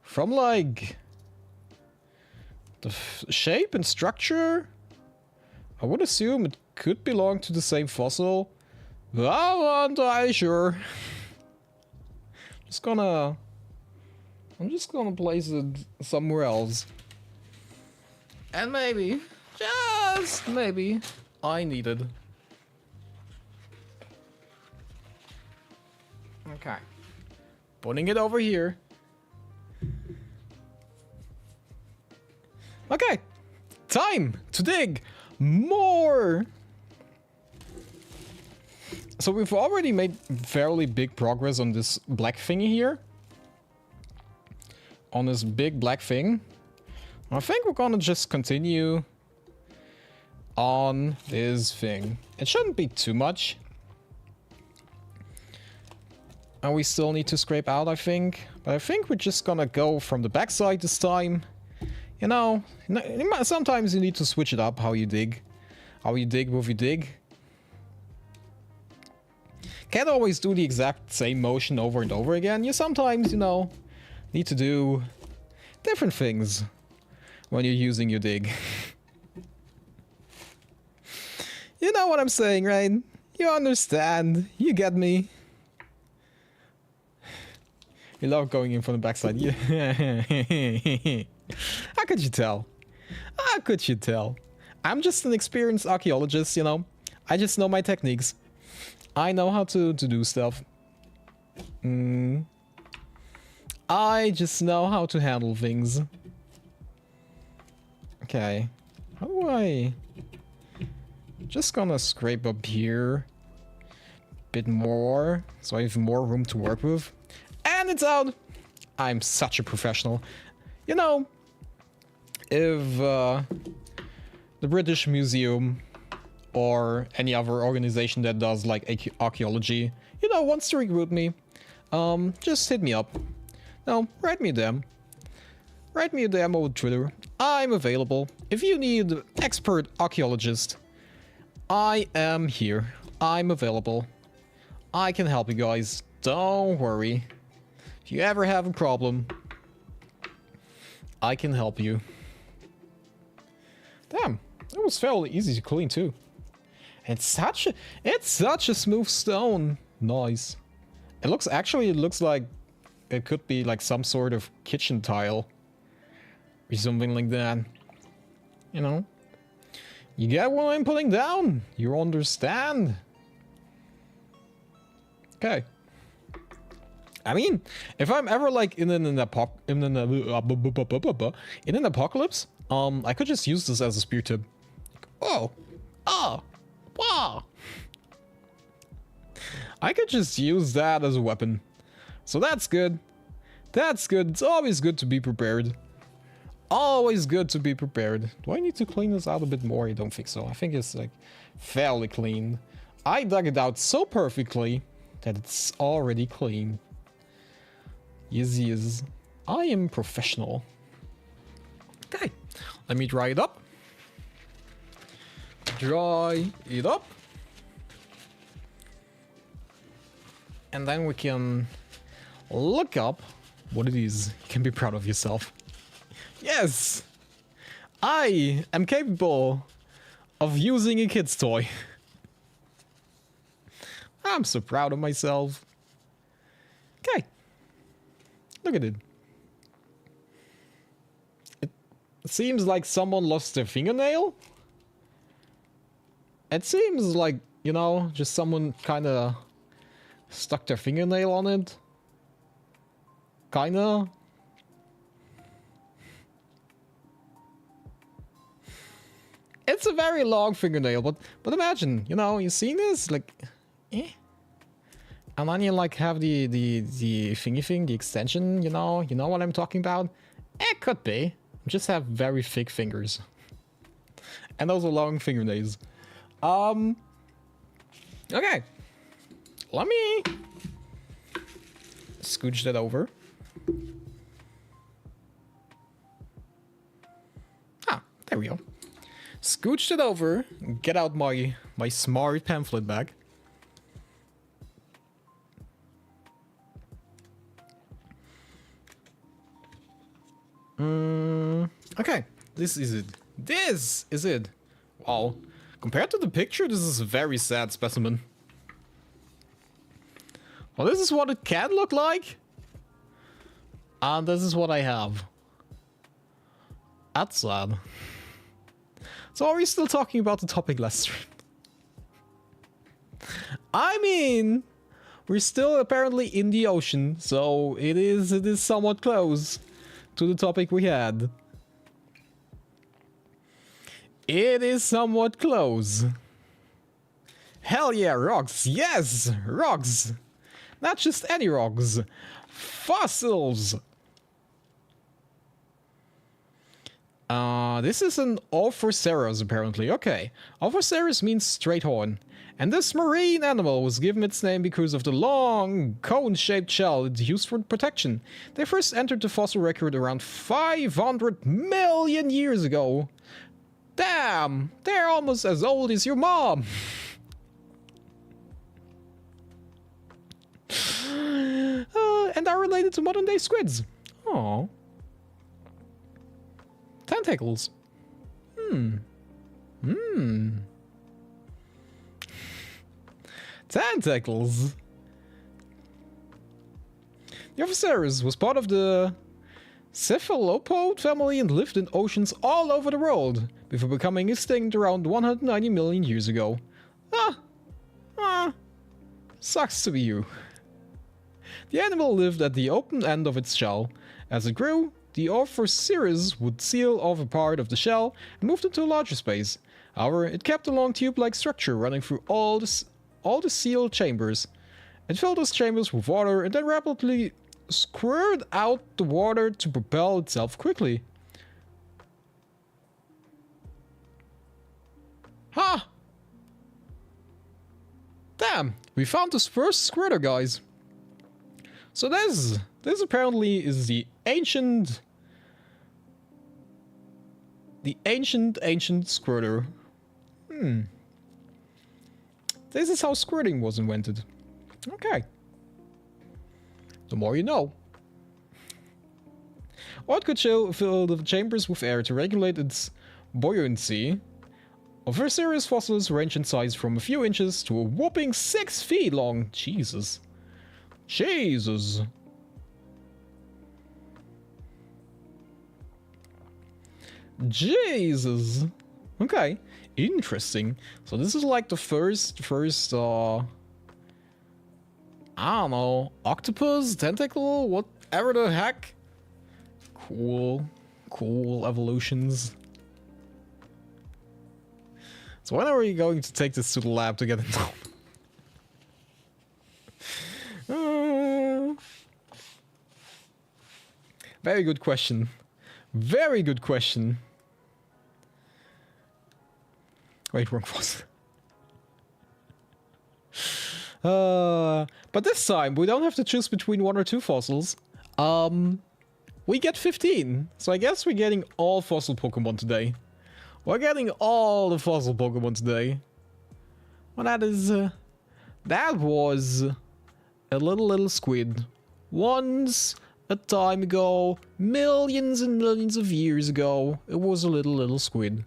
From like the shape and structure, I would assume it could belong to the same fossil, but I'm not entirely sure. I'm just gonna place it somewhere else. And maybe just maybe I needed. Okay. Putting it over here. Okay. Time to dig more. So we've already made fairly big progress on this black thingy here. On this big black thing. I think we're gonna just continue on this thing. It shouldn't be too much. And we still need to scrape out, I think. But I think we're just gonna go from the backside this time. You know, sometimes you need to switch it up how you dig. How you dig with your dig. Can't always do the exact same motion over and over again. You sometimes, you know, need to do different things when you're using your dig. You know what I'm saying, right? You understand. You get me. You love going in from the backside. Yeah. How could you tell? How could you tell? I'm just an experienced archaeologist, you know. I just know my techniques. I know how to do stuff. I just know how to handle things. Okay. How do I... Just gonna scrape up here. Bit more. So I have more room to work with. And it's out! I'm such a professional. You know, if the British Museum or any other organization that does like archaeology, you know, wants to recruit me, just hit me up. No, write me a DM. Write me a DM over Twitter. I'm available. If you need expert archaeologist, I am here. I'm available. I can help you guys. Don't worry. If you ever have a problem, I can help you. Damn, that was fairly easy to clean too. It's such a smooth stone. Nice. It looks like it could be like some sort of kitchen tile or something like that. You know, you get what I'm putting down. You understand? Okay. I mean, if I'm ever like in an apocalypse, I could just use this as a spear tip. Oh, wow. I could just use that as a weapon. So that's good. That's good. It's always good to be prepared. Always good to be prepared. Do I need to clean this out a bit more? I don't think so. I think it's like fairly clean. I dug it out so perfectly that it's already clean. Yes. I am professional. Okay, let me dry it up. Dry it up. And then we can look up what it is. You can be proud of yourself. Yes! I am capable of using a kid's toy. I'm so proud of myself. Okay. Look at it. It seems like someone lost their fingernail. It seems like, you know, just someone kind of stuck their fingernail on it. Kinda. It's a very long fingernail, but imagine, you know, you seen this, like, and then you like have the thingy thing, the extension, you know what I'm talking about? It could be. Just have very thick fingers. And those are long fingernails. Okay. Let me scooch that over. Ah, there we go. Scooched it over. Get out my smart pamphlet bag. Okay, this is it. This is it. Wow. Compared to the picture, this is a very sad specimen. Well, this is what it can look like. And this is what I have. That's sad. So are we still talking about the topic last stream? I mean, we're still apparently in the ocean, so it is somewhat close to the topic we had. It is somewhat close. Hell yeah, rocks. Yes, rocks. Not just any rocks. Fossils. This is an Ophoceros apparently. Okay. Ophoceros means straight horn. And this marine animal was given its name because of the long, cone-shaped shell it used for protection. They first entered the fossil record around 500 million years ago. Damn! They're almost as old as your mom! And are related to modern-day squids. Oh. Tentacles. Tentacles. The Ophoceros was part of the cephalopod family and lived in oceans all over the world before becoming extinct around 190 million years ago. Sucks to be you. The animal lived at the open end of its shell. As it grew, the Ophoceros would seal off a part of the shell and moved into a larger space. However, it kept a long tube-like structure running through all the sealed chambers. It filled those chambers with water and then rapidly squirted out the water to propel itself quickly. Ha! Damn, we found this first squirter, guys. So this apparently is the ancient squirter. This is how squirting was invented. Okay. The more you know. Or it could fill the chambers with air to regulate its buoyancy. Ophoceros fossils range in size from a few inches to a whopping 6 feet long. Jesus. Jesus. Jesus. Okay. Interesting. So this is like the first I don't know, octopus, tentacle, whatever the heck. Cool evolutions. So when are we going to take this to the lab to get it done? Very good question. Very good question. Wait, wrong fossil. But this time, we don't have to choose between 1 or 2 fossils. We get 15. So I guess we're getting all fossil Pokemon today. We're getting all the fossil Pokemon today. Well, that was a little squid. Once a time ago, millions and millions of years ago, it was a little squid.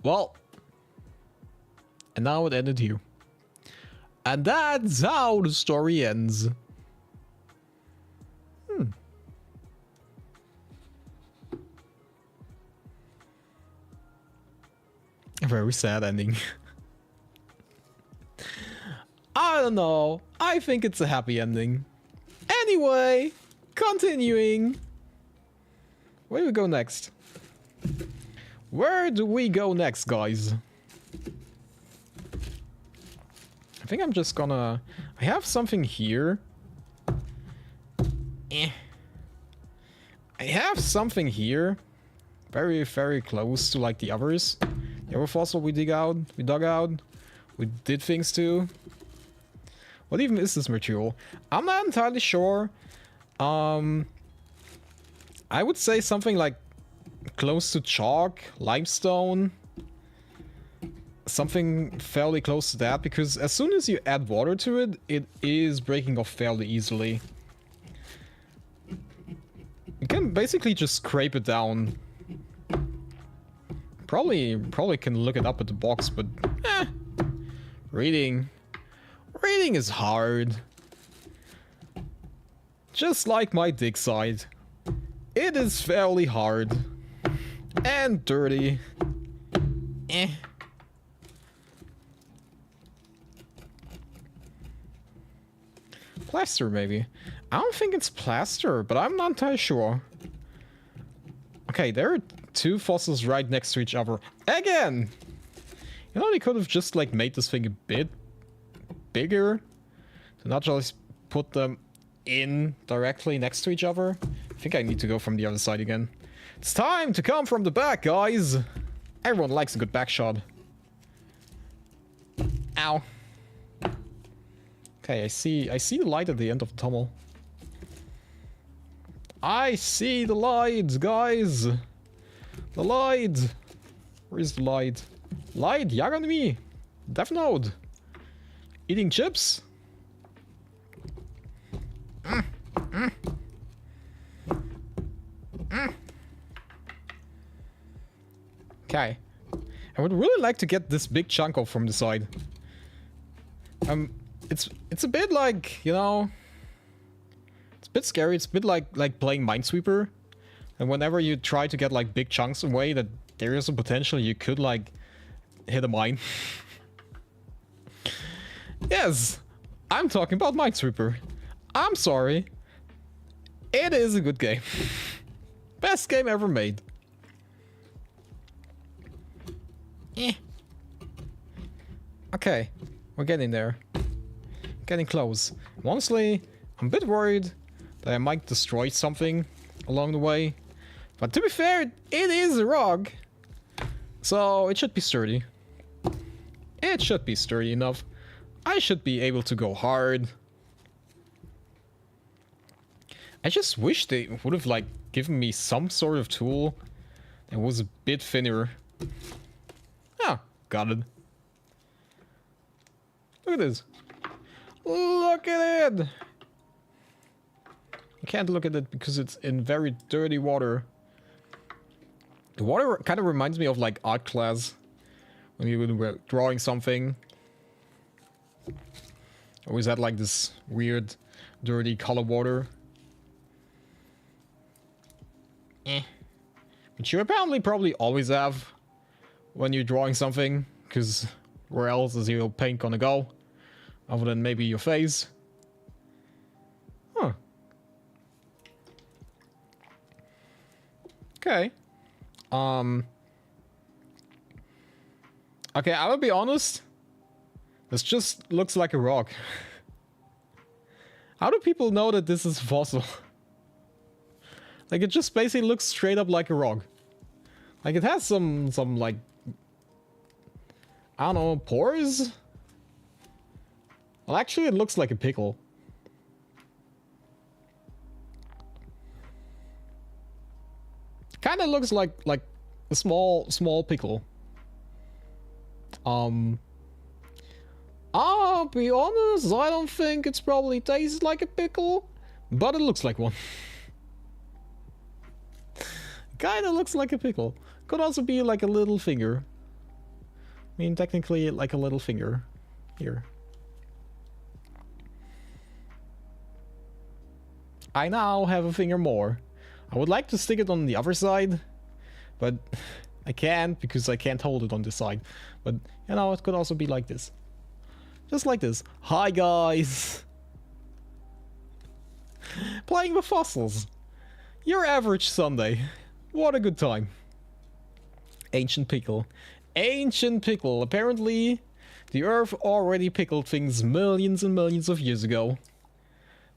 Well, and now it ended here. And that's how the story ends. A very sad ending. I don't know. I think it's a happy ending. Anyway, continuing. Where do we go next? Where do we go next, guys? I think I'm just gonna... I have something here. I have something here. Very, very close to like the others. The other fossil we dug out. We did things to. What even is this material? I'm not entirely sure. I would say something like close to chalk, limestone. Something fairly close to that, because as soon as you add water to it, it is breaking off fairly easily. You can basically just scrape it down. Probably can look it up at the box, but reading is hard. Just like my dig site, it is fairly hard. And dirty. Eh. Plaster, maybe. I don't think it's plaster, but I'm not entirely sure. Okay, there are two fossils right next to each other. Again! You know, they could have just, like, made this thing a bit bigger. To not just put them in directly next to each other. I think I need to go from the other side again. It's time to come from the back, guys! Everyone likes a good back shot. Ow. Okay, I see the light at the end of the tunnel. I see the light, guys! The light! Where is the light? Light, Yaganmi! Death Note! Eating chips? Okay. I would really like to get this big chunk off from the side. It's a bit like, you know, it's a bit scary. It's a bit like playing Minesweeper, and whenever you try to get like big chunks away, that there is a potential you could like hit a mine. Yes, I'm talking about Minesweeper. I'm sorry. It is a good game. Best game ever made. Eh. Okay, we're getting there. Getting close. Honestly, I'm a bit worried that I might destroy something along the way. But to be fair, it is a rock. So it should be sturdy. It should be sturdy enough. I should be able to go hard. I just wish they would have like given me some sort of tool that was a bit thinner. Ah, got it. Look at this. Look at it! You can't look at it because it's in very dirty water. The water kind of reminds me of like art class. When you were drawing something. Always had like this weird, dirty color water. Eh. But you apparently probably always have when you're drawing something. Because where else is your paint gonna go? Other than maybe your face. Huh. Okay. Okay, I will be honest. This just looks like a rock. How do people know that this is fossil? Like, it just basically looks straight up like a rock. Like, it has some like, I don't know, pores? Well, actually, it looks like a pickle. Kind of looks like a small pickle. I'll be honest, I don't think it's probably tastes like a pickle, but it looks like one. Kinda looks like a pickle. Could also be like a little finger. I mean, technically, like a little finger. Here. I now have a finger more. I would like to stick it on the other side, but I can't because I can't hold it on this side. But, you know, it could also be like this. Just like this. Hi, guys! Playing with fossils. Your average Sunday. What a good time. Ancient pickle. Ancient pickle. Apparently, the Earth already pickled things millions and millions of years ago.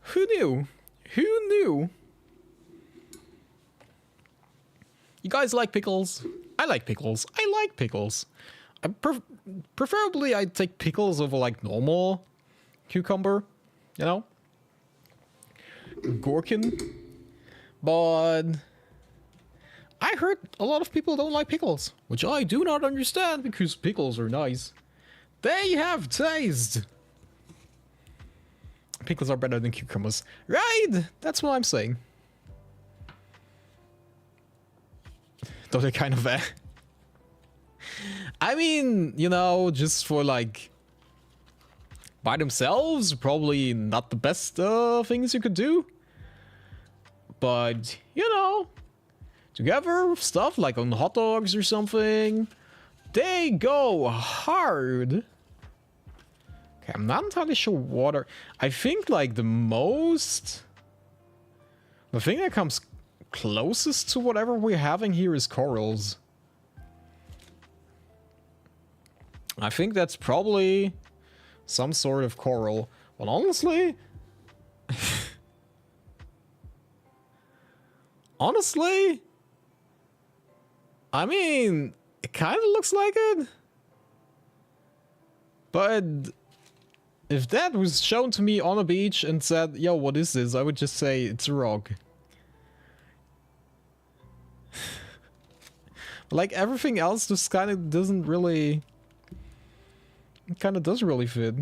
Who knew? Who knew? You guys like pickles? I like pickles. I like pickles. Preferably, I'd take pickles over like normal cucumber, you know? Gherkin. But I heard a lot of people don't like pickles, which I do not understand because pickles are nice. They have taste. Pickles are better than cucumbers. Right? That's what I'm saying. Though they're kind of I mean, you know, just for like by themselves, probably not the best things you could do. But, you know, together, stuff like on hot dogs or something. They go hard. Okay, I'm not entirely sure what I think like the thing that comes closest to whatever we're having here is corals. I think that's probably some sort of coral. But honestly... honestly... I mean, it kind of looks like it. But if that was shown to me on a beach and said, yo, what is this? I would just say it's a rock. But like everything else just kind of doesn't really... It kind of does really fit.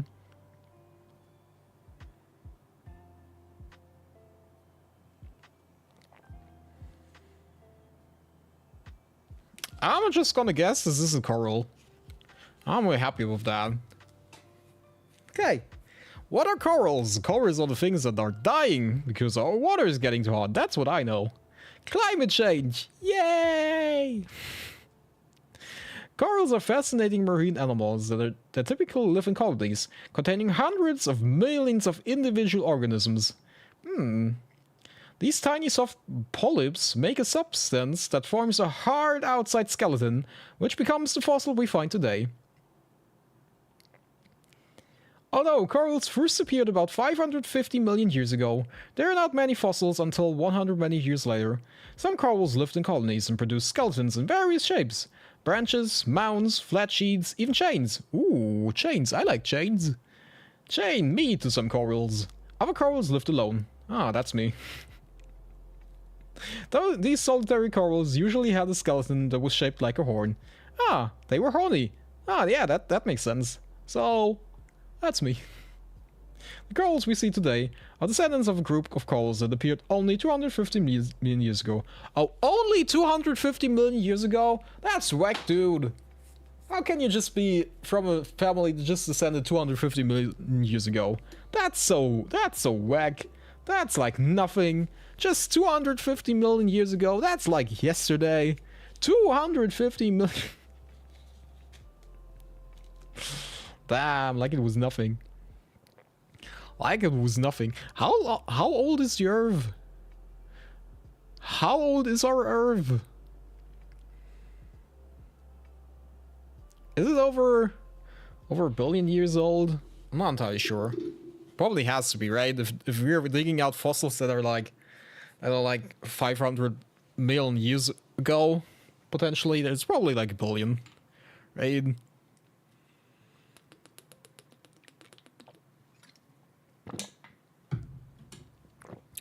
I'm just gonna guess this is a coral. I'm really happy with that. Okay. What are corals? Corals are the things that are dying because our water is getting too hot. That's what I know. Climate change! Yay! Corals are fascinating marine animals that typically live in colonies, containing hundreds of millions of individual organisms. These tiny soft polyps make a substance that forms a hard outside skeleton, which becomes the fossil we find today. Although corals first appeared about 550 million years ago, there are not many fossils until 100 many years later. Some corals lived in colonies and produced skeletons in various shapes. Branches, mounds, flat sheets, even chains. Ooh, chains. I like chains. Chain me to some corals. Other corals lived alone. Ah, that's me. Though these solitary corals usually had a skeleton that was shaped like a horn. Ah, they were horny. Ah, yeah, that makes sense. So, that's me. The corals we see today are descendants of a group of corals that appeared only 250 million years ago. Oh, only 250 million years ago? That's whack, dude. How can you just be from a family that just descended 250 million years ago? That's so whack. That's like nothing. Just 250 million years ago. That's like yesterday. 250 million. Damn, like it was nothing. Like it was nothing. How old is the Earth? How old is our Earth? Is it over a billion years old? I'm not entirely sure. Probably has to be, right? If we're digging out fossils that are like 500 million years ago, potentially, there's probably like a billion, right?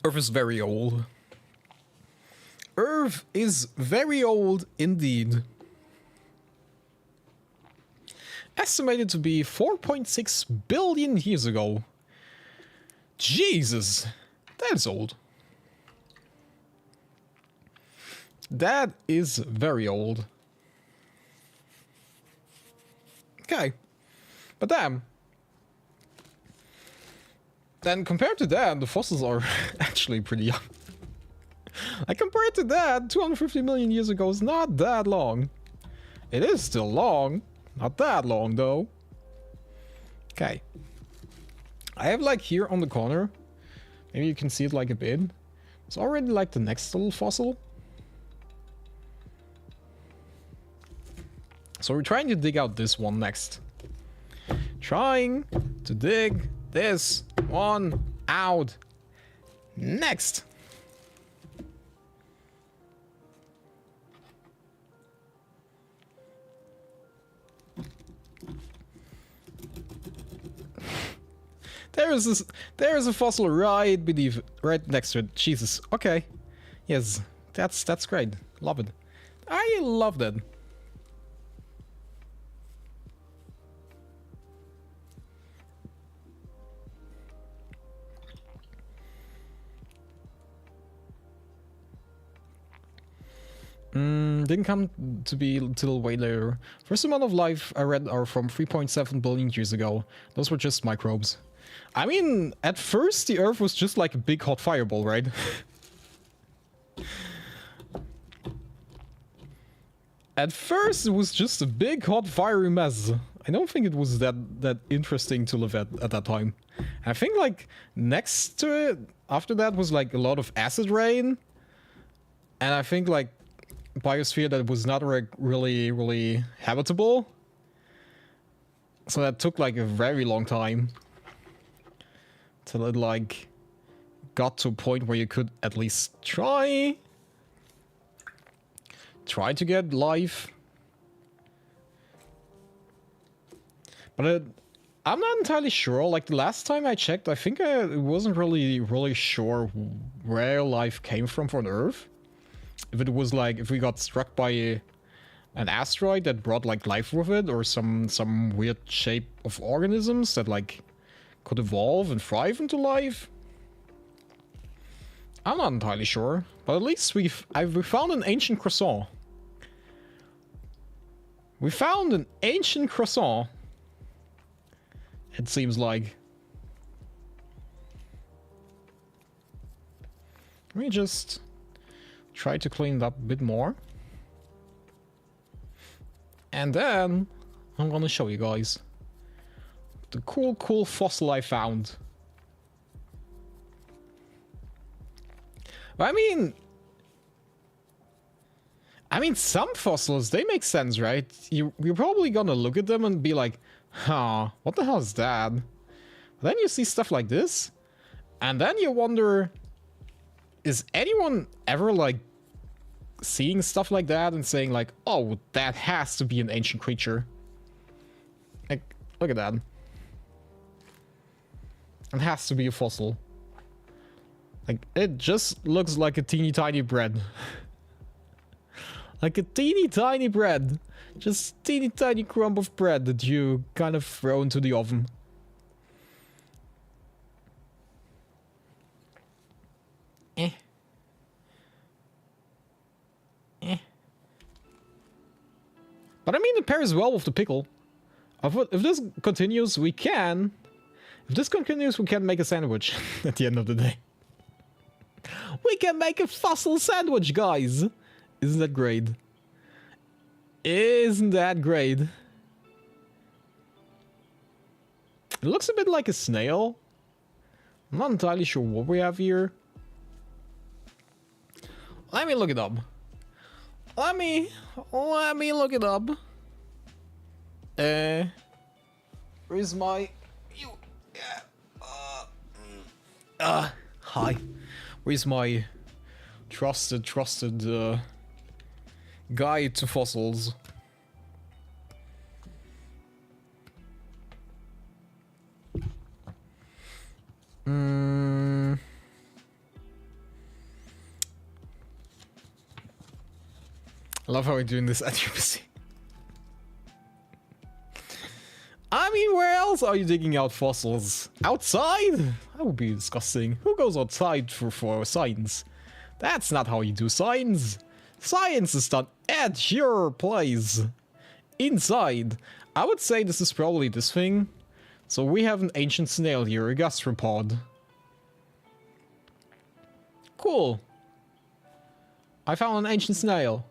Earth is very old. Earth is very old indeed. Estimated to be 4.6 billion years ago. Jesus, that's old. That is very old. Okay. But damn. Then compared to that, the fossils are actually pretty young. Like compared to that, 250 million years ago is not that long. It is still long. Not that long though. Okay. I have like here on the corner, maybe you can see it like a bit. It's already like the next little fossil. So we're trying to dig out this one next. Trying to dig this one out next. There is a fossil right beneath, right next to it. Jesus. Okay. Yes, that's great. Love it. I love that. Didn't come to be till way later. First amount of life I read are from 3.7 billion years ago. Those were just microbes. I mean, at first the Earth was just like a big hot fireball, right? At first, it was just a big, hot, fiery mess. I don't think it was that interesting to live at that time. I think, like, next to it, after that was, like, a lot of acid rain. And I think, like, biosphere that was not really habitable. So that took, like, a very long time. Till it, like, got to a point where you could at least try to get life. But I'm not entirely sure. Like, the last time I checked, I think I wasn't really sure where life came from on Earth. If it was like, if we got struck by an asteroid that brought like life with it, or some weird shape of organisms that like could evolve and thrive into life. I'm not entirely sure, but at least we found an ancient croissant. We found an ancient croissant. It seems like. Let me just try to clean it up a bit more. And then I'm gonna show you guys the cool fossil I found. I mean, some fossils, they make sense, right? You're probably gonna look at them and be like, huh, what the hell is that? But then you see stuff like this, and then you wonder, is anyone ever, like, seeing stuff like that and saying, like, oh, that has to be an ancient creature? Like, look at that. It has to be a fossil. Like, it just looks like a teeny tiny bread. Like a teeny tiny bread. Just teeny tiny crumb of bread that you kind of throw into the oven. Eh. But I mean, it pairs well with the pickle. If this continues, we can... If this continues, we can make a sandwich at the end of the day. We can make a fossil sandwich, guys! Isn't that great? Isn't that great? It looks a bit like a snail. I'm not entirely sure what we have here. Let me look it up. Let me look it up. Where's my... hi. Where's my trusted guide to fossils? I love how we're doing this at UPC. I mean, where else are you digging out fossils? Outside? That would be disgusting. Who goes outside for science? That's not how you do science. Science is done at your place. Inside. I would say this is probably this thing. So we have an ancient snail here, a gastropod. Cool. I found an ancient snail.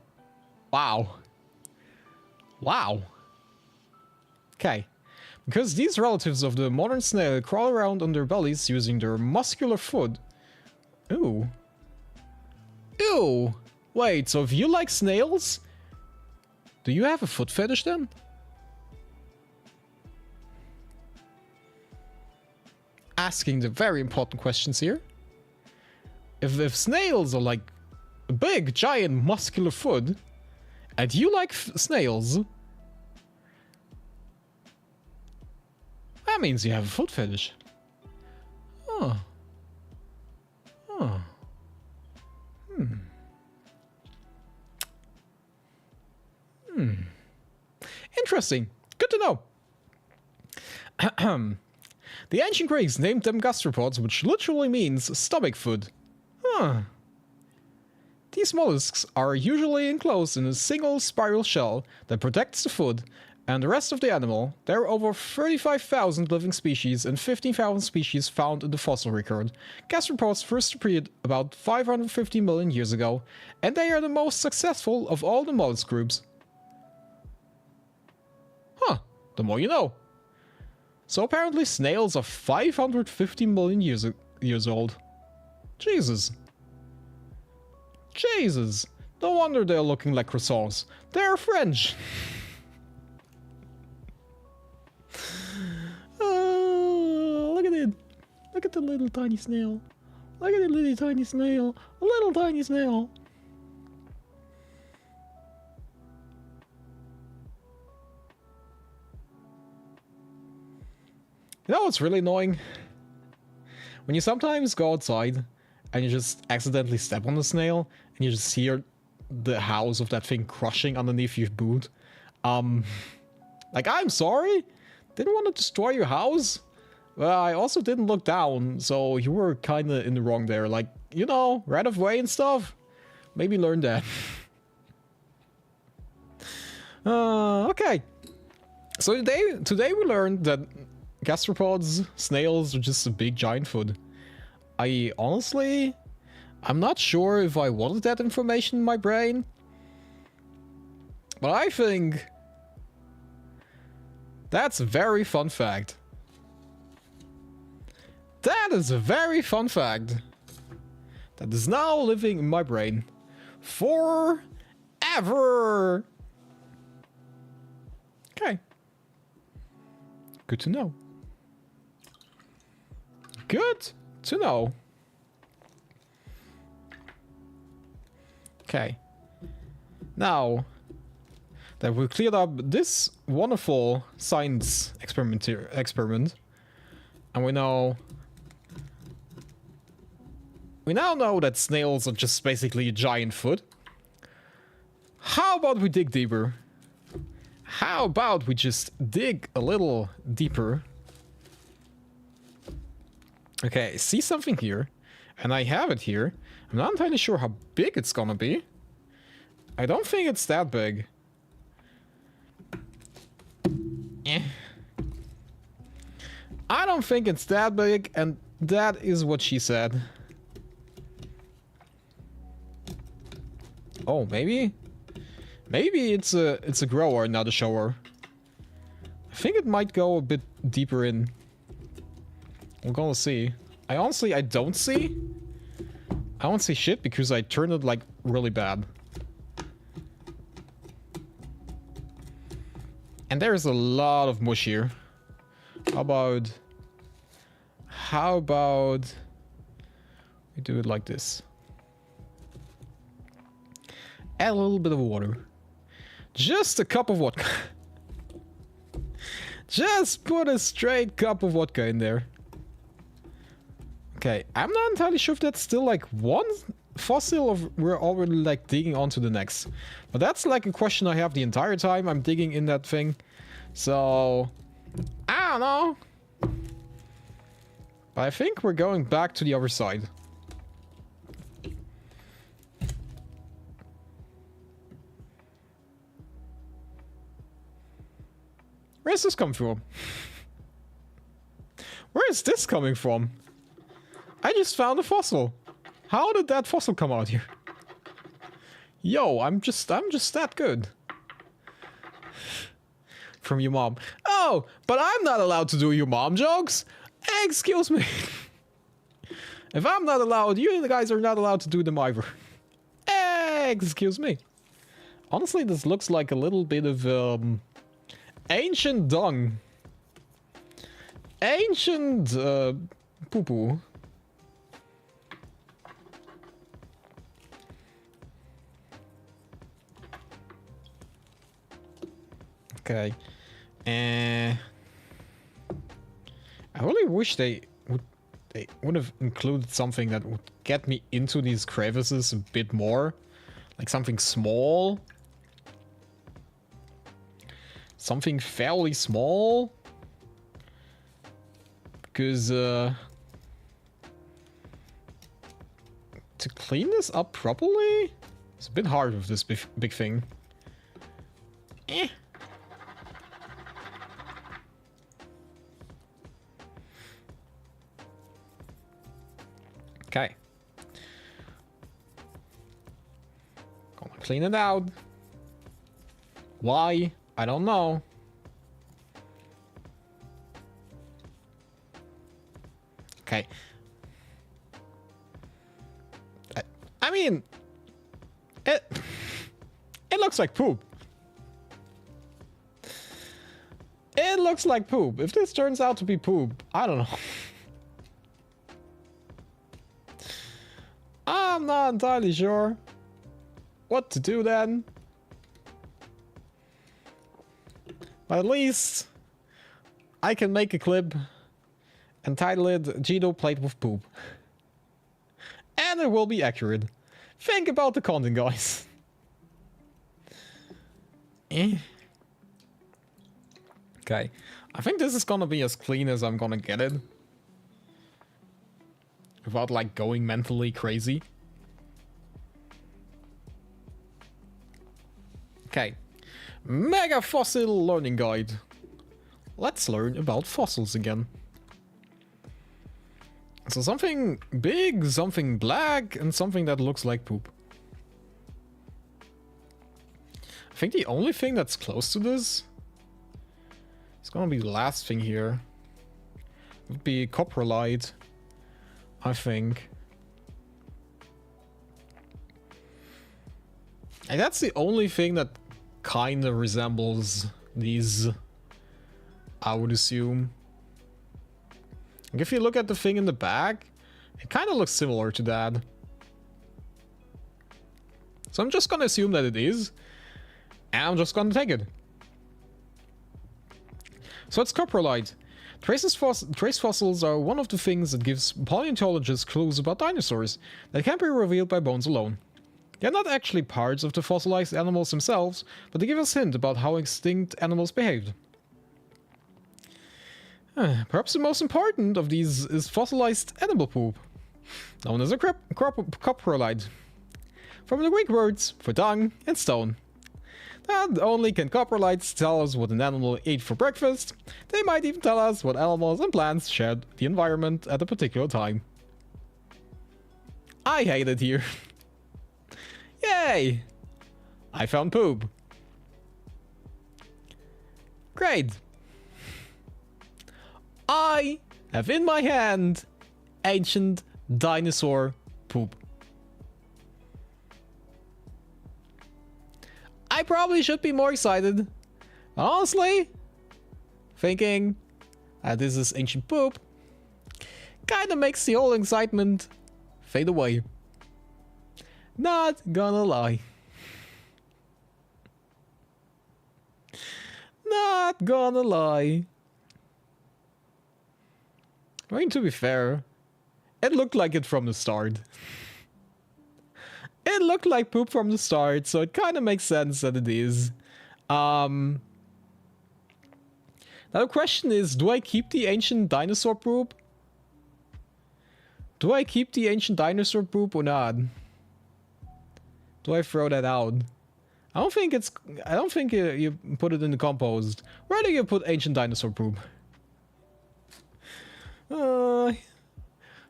Wow. Wow. Okay. Because these relatives of the modern snail crawl around on their bellies using their muscular foot. Ooh. Ew. Wait, so if you like snails, do you have a foot fetish then? Asking the very important questions here. If snails are like a big, giant, muscular foot, and you like snails, that means you have a foot fetish. Oh. Oh. Interesting. Good to know. The ancient Greeks named them gastropods, which literally means stomach food. Huh. These mollusks are usually enclosed in a single spiral shell that protects the food and the rest of the animal. There are over 35,000 living species and 15,000 species found in the fossil record. Gastropods first appeared about 550 million years ago, and they are the most successful of all the mollusk groups. the more you know. So apparently snails are 550 million years old. Jesus. Jesus. No wonder they're looking like croissants. They're French. Oh, look at it. Look at the little tiny snail. Look at the little tiny snail. A little tiny snail. You know what's really annoying? When you sometimes go outside and you just accidentally step on the snail and you just hear the house of that thing crushing underneath your boot. Like, I'm sorry? Didn't want to destroy your house? Well, I also didn't look down, so you were kind of in the wrong there. Like, you know, right of way and stuff. Maybe learn that. Okay. So today we learned that gastropods, snails, are just a big giant food. I'm not sure if I wanted that information in my brain. But I think that's a very fun fact. That is a very fun fact. That is now living in my brain. Forever! Okay. Good to know. Good to know. Okay. Now that we cleared up this wonderful science experiment, and we now know that snails are just basically a giant food. How about we dig deeper? How about we just dig a little deeper? Okay, I see something here, and I have it here. I'm not entirely sure how big it's gonna be. I don't think it's that big. I don't think it's that big, and that is what she said. Oh, maybe? Maybe it's a grower, not a shower. I think it might go a bit deeper in. We're gonna see. I don't see. I don't see shit because I turned it like really bad. And there's a lot of mush here. How about we do it like this? Add a little bit of water. Just a cup of vodka. Just put a straight cup of vodka in there. Okay, I'm not entirely sure if that's still like one fossil or we're already like digging onto the next. But that's like a question I have the entire time I'm digging in that thing. So, I don't know. But I think we're going back to the other side. Where is this coming from? Where is this coming from? I just found a fossil. How did that fossil come out here? Yo, I'm just that good. From your mom. Oh, but I'm not allowed to do your mom jokes. Excuse me. If I'm not allowed, you guys are not allowed to do them either. Excuse me. Honestly, this looks like a little bit of ancient dung. Ancient poo-poo. Okay. I really wish they would have included something that would get me into these crevices a bit more. Like something small. Something fairly small. Because to clean this up properly, it's a bit hard with this big thing. Okay. Gonna clean it out. Why? I don't know. Okay. I mean, it looks like poop. It looks like poop. If this turns out to be poop, I don't know. I'm not entirely sure what to do then. But at least I can make a clip and title it Gino played with poop. And it will be accurate. Think about the content, guys. Okay. I think this is gonna be as clean as I'm gonna get it. Without like going mentally crazy. Okay. Mega Fossil Learning Guide. Let's learn about fossils again. So something big, something black, and something that looks like poop. I think the only thing that's close to this is gonna be the last thing here. It would be coprolite, I think. And that's the only thing that kind of resembles these, I would assume. Like if you look at the thing in the back, it kind of looks similar to that. So I'm just gonna assume that it is, and I'm just gonna take it. So it's coprolite. Trace fossils are one of the things that gives paleontologists clues about dinosaurs that can't be revealed by bones alone. They're not actually parts of the fossilized animals themselves, but they give us hints about how extinct animals behaved. Perhaps the most important of these is fossilized animal poop, known as a coprolite, from the Greek words for dung and stone. Not only can coprolites tell us what an animal ate for breakfast, they might even tell us what animals and plants shared the environment at a particular time. I hate it here. Yay! I found poop. Great. I have in my hand ancient dinosaur poop. I probably should be more excited. Honestly, thinking this is ancient poop kind of makes the whole excitement fade away. Not gonna lie. Not gonna lie. I mean, to be fair, it looked like it from the start. It looked like poop from the start, so it kind of makes sense that it is. Now the question is, do I keep the ancient dinosaur poop? Do I keep the ancient dinosaur poop or not? Do I throw that out? I don't think you put it in the compost. Where do you put ancient dinosaur poop?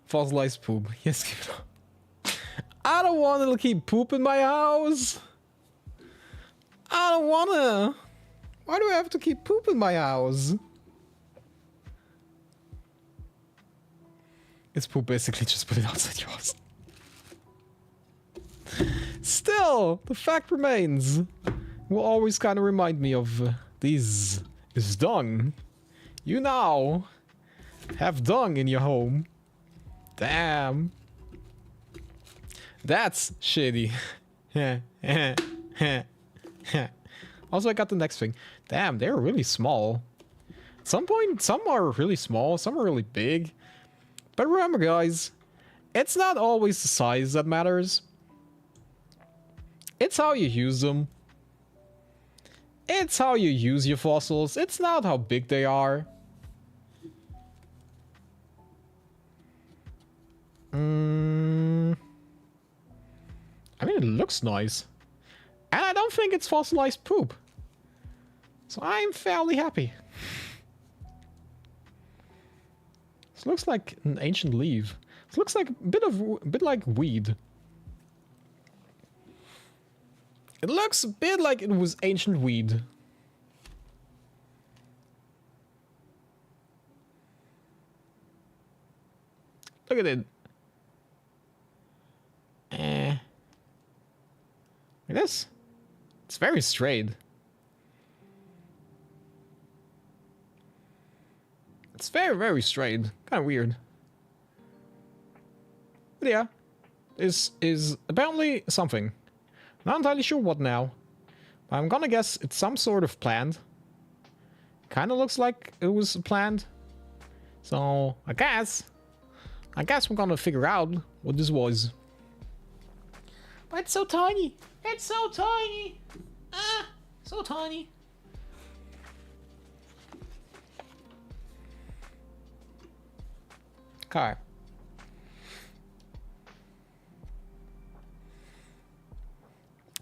Fossilized poop. Yes, give it up. I don't want to keep poop in my house. I don't wanna. Why do I have to keep poop in my house? It's poop, basically. Just put it outside your house. Still, the fact remains. Will always kind of remind me of these is dung. You now have dung in your home. Damn. That's shitty. Also, I got the next thing. Damn, they're really small. At some point, some are really small, some are really big. But remember, guys, it's not always the size that matters. It's how you use them. It's how you use your fossils. It's not how big they are. I mean, it looks nice. And I don't think it's fossilized poop. So I'm fairly happy. This looks like an ancient leaf. This looks like a bit like weed. It looks a bit like it was ancient weed. Look at it. Like this. It's very straight. It's very, very straight. Kind of weird. But yeah. Is apparently something. Not entirely sure what now. But I'm gonna guess it's some sort of plant. Kind of looks like it was a plant. So, I guess we're gonna figure out what this was. But it's so tiny! It's so tiny! Ah! So tiny! Okay.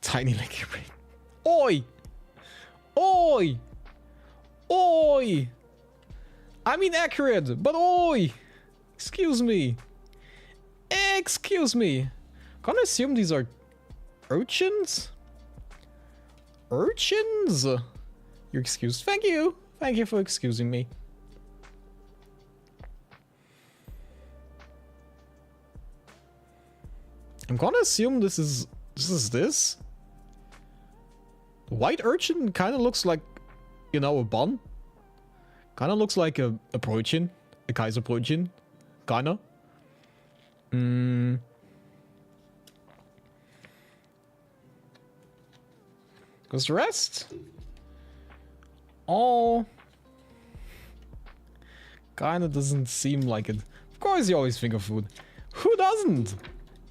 Tiny like your brain. Oi! Oi! Oi! I mean accurate, but oi! Excuse me. Excuse me. Gonna assume these are urchins? Urchins? You're excused. Thank you. Thank you for excusing me. I'm gonna assume this is this. The white urchin kind of looks like, you know, a bun. Kind of looks like a Brötchen. A Kaiserbrötchen. Kinda. Because the rest... all... kinda doesn't seem like it. Of course you always think of food. Who doesn't?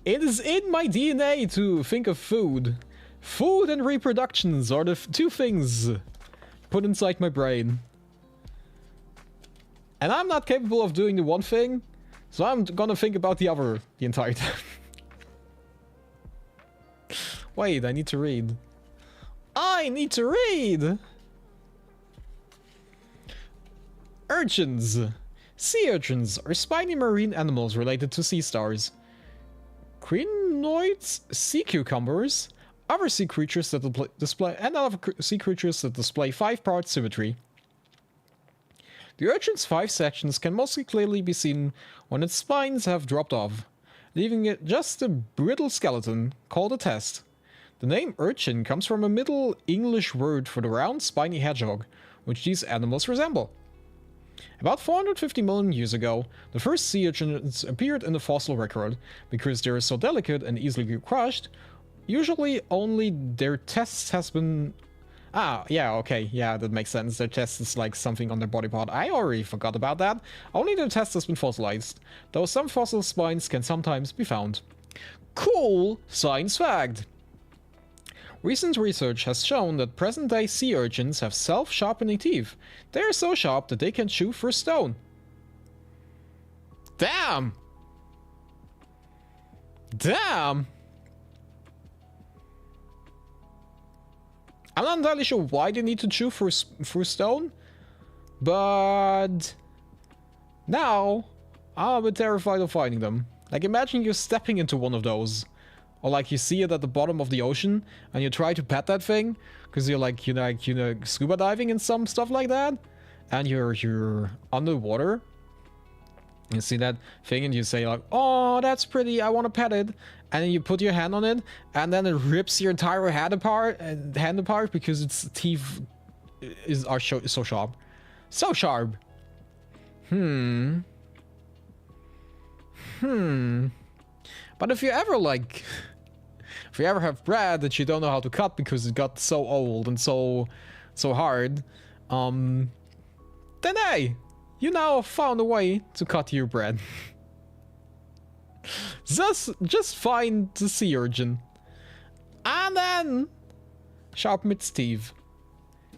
It is in my DNA to think of food. Food and reproductions are the two things put inside my brain. And I'm not capable of doing the one thing, so I'm gonna think about the other the entire time. Wait, I need to read. I need to read! Urchins. Sea urchins are spiny marine animals related to sea stars. Crinoids, sea cucumbers, other sea creatures that display 5-part symmetry. The urchin's 5 sections can mostly clearly be seen when its spines have dropped off, leaving it just a brittle skeleton called a test. The name urchin comes from a Middle English word for the round, spiny hedgehog, which these animals resemble. About 450 million years ago, the first sea urchins appeared in the fossil record. Because they are so delicate and easily crushed, usually only their tests has been... Ah, yeah, okay, yeah, that makes sense. Their test is like something on their body part. I already forgot about that. Only their test has been fossilized, though some fossil spines can sometimes be found. Cool science fact! Recent research has shown that present-day sea urchins have self-sharpening teeth. They are so sharp that they can chew through stone. Damn! Damn! I'm not entirely sure why they need to chew through stone, but now I'm a bit terrified of finding them. Like, imagine you're stepping into one of those. Or like you see it at the bottom of the ocean and you try to pet that thing because you're like, you know, scuba diving and some stuff like that, and you're underwater. You see that thing and you say like, oh, that's pretty, I want to pet it, and then you put your hand on it and then it rips your entire hand apart because its teeth are so sharp. So sharp. But if you ever like, if you ever have bread that you don't know how to cut because it got so old and so hard, then hey, you now found a way to cut your bread. just find the sea urchin, and then sharpen its teeth.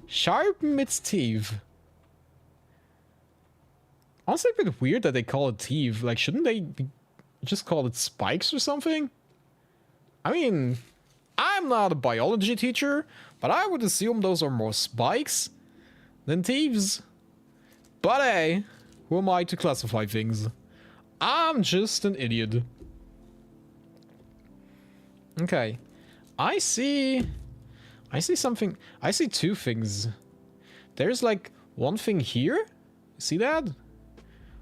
Sharpen its teeth. Honestly, a bit weird that they call it teeth. Like, shouldn't they just call it spikes or something? I mean, I'm not a biology teacher, but I would assume those are more spikes than teeth. But hey, who am I to classify things? I'm just an idiot. Okay. I see something. I see two things. There's like one thing here. See that?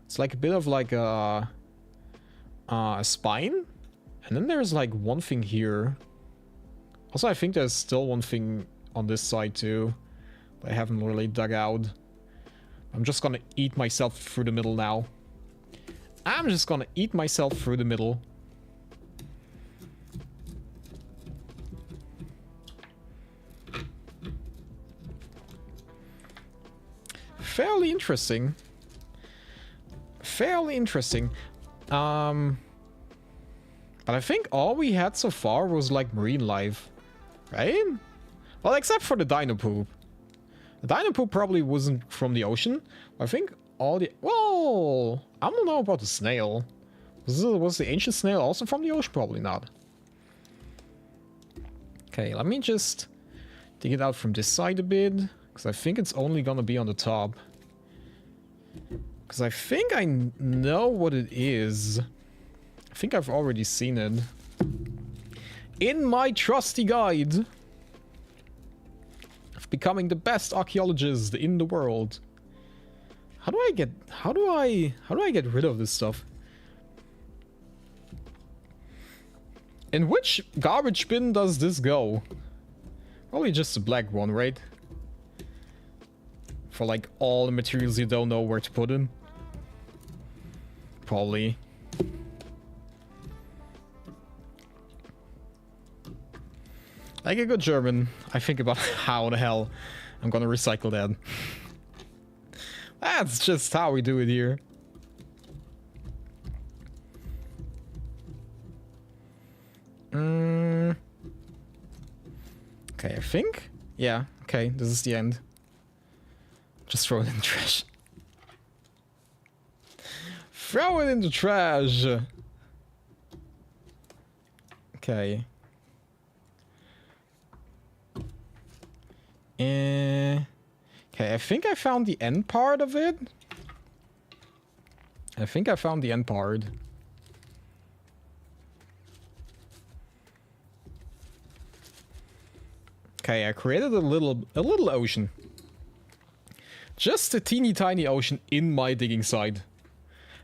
It's like a bit of like a... a spine. And then there's like one thing here. Also, I think there's still one thing on this side too. That I haven't really dug out. I'm just gonna eat myself through the middle now. I'm just gonna eat myself through the middle. Fairly interesting. Fairly interesting. But I think all we had so far was like marine life, right? Well, except for the dino poop. The dino poop probably wasn't from the ocean. I think all the... Whoa! I don't know about the snail. Was the ancient snail also from the ocean? Probably not. Okay, let me just dig it out from this side a bit. Because I think it's only gonna be on the top. Because I think I know what it is. I think I've already seen it. In my trusty guide of becoming the best archaeologist in the world. How do I get rid of this stuff? In which garbage bin does this go? Probably just a black one, right? For like all the materials you don't know where to put in. Probably. Like a good German, I think about how the hell I'm gonna recycle that. That's just how we do it here. Okay, I think. Yeah, okay, this is the end. Just throw it in the trash. Throw it in the trash! Okay. Okay, I think I found the end part of it. I think I found the end part. Okay, I created a little ocean. Just a teeny tiny ocean in my digging site.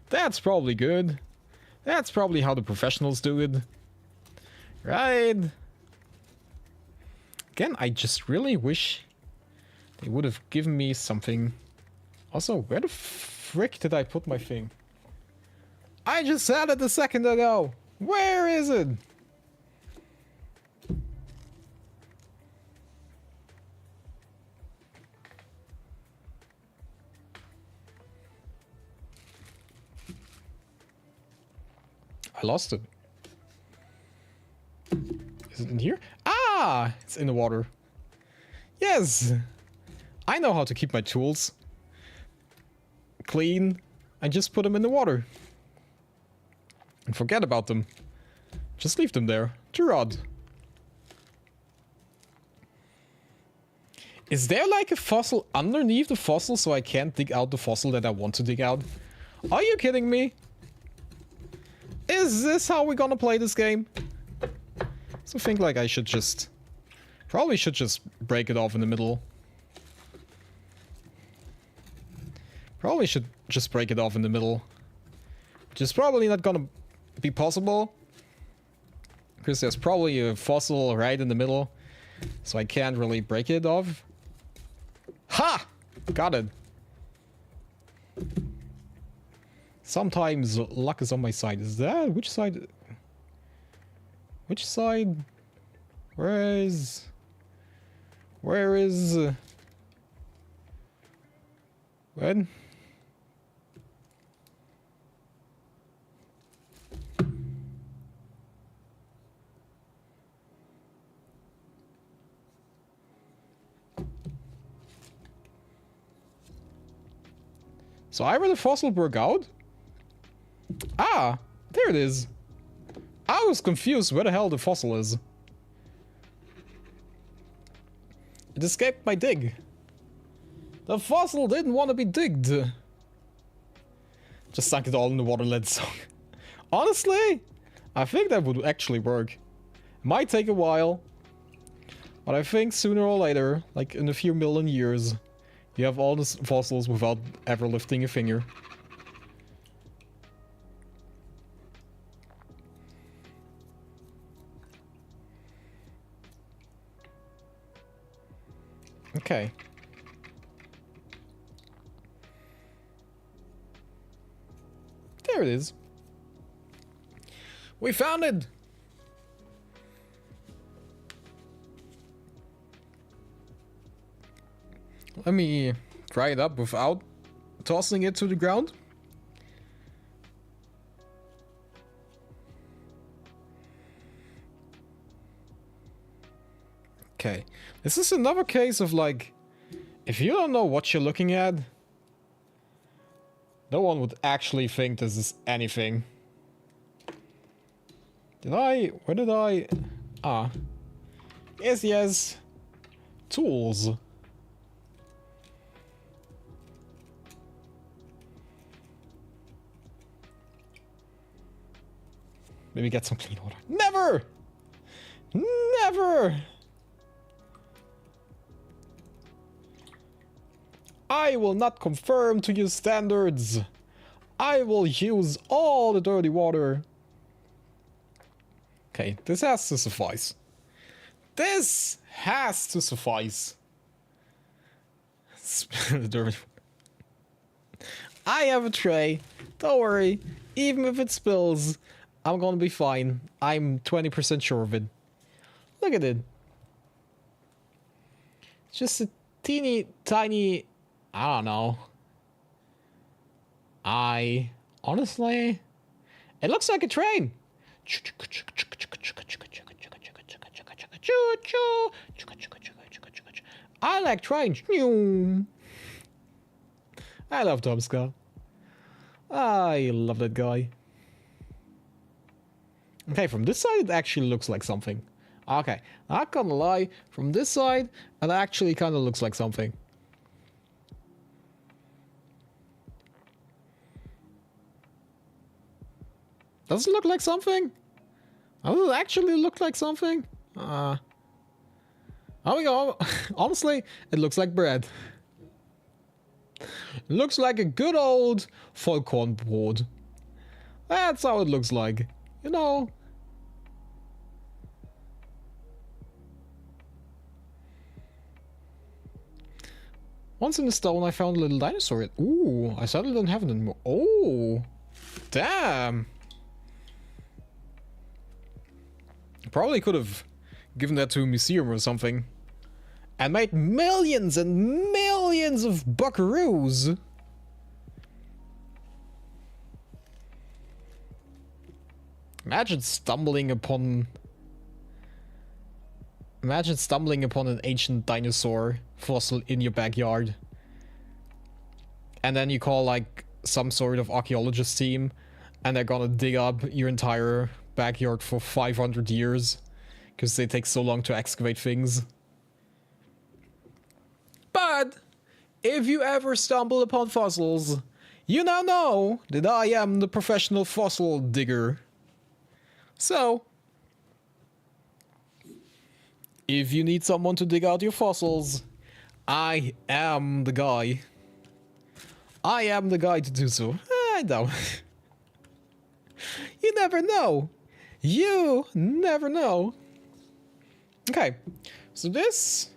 That's probably good. That's probably how the professionals do it. Right. Again, I just really wish they would have given me something. Also, where the frick did I put my thing? I just had it a second ago. Where is it? I lost it. Is it in here? Ah! It's in the water. Yes! I know how to keep my tools clean. I just put them in the water. And forget about them. Just leave them there. To rot. Is there like a fossil underneath the fossil so I can't dig out the fossil that I want to dig out? Are you kidding me? Is this how we're gonna play this game? So I think like I should just... Probably should just break it off in the middle. Probably should just break it off in the middle. Which is probably not gonna be possible. Because there's probably a fossil right in the middle. So I can't really break it off. Ha! Got it. Sometimes luck is on my side. Is that? Which side? Which side? Where is... When? So either the fossil broke out? Ah, there it is. I was confused where the hell the fossil is. It escaped my dig. The fossil didn't want to be digged. Just sunk it all in the water, let's sunk. Honestly, I think that would actually work. It might take a while. But I think sooner or later, like in a few million years, you have all the fossils without ever lifting a finger. Okay. There it is. We found it! Let me try it up without tossing it to the ground. Okay. This is another case of like, if you don't know what you're looking at, no one would actually think this is anything. Where did I? Ah. Yes. Tools. Maybe get some clean water. Never! Never! I will not conform to your standards. I will use all the dirty water. Okay, this has to suffice. This has to suffice. I have a tray. Don't worry. Even if it spills, I'm gonna be fine. I'm 20% sure of it. Look at it. It's just a teeny tiny... I don't know. Honestly... It looks like a train. I like trains. I love Tomska. I love that guy. Okay, from this side it actually looks like something. Okay, not gonna lie, from this side it actually kind of looks like something. Does it look like something? Does it actually look like something? Oh my god, honestly, it looks like bread. It looks like a good old Vollkornbrot. That's how it looks like. You know. Once in the stone I found a little dinosaur. Ooh, I suddenly don't have it anymore. Oh, damn. Probably could have given that to a museum or something. And made millions and millions of buckaroos. Imagine stumbling upon an ancient dinosaur fossil in your backyard. And then you call like some sort of archaeologist team and they're gonna dig up your entire backyard for 500 years because they take so long to excavate things. But if you ever stumble upon fossils, you now know that I am the professional fossil digger. So, if you need someone to dig out your fossils, I am the guy. I am the guy to do so. I know. You never know. You never know. Okay, so this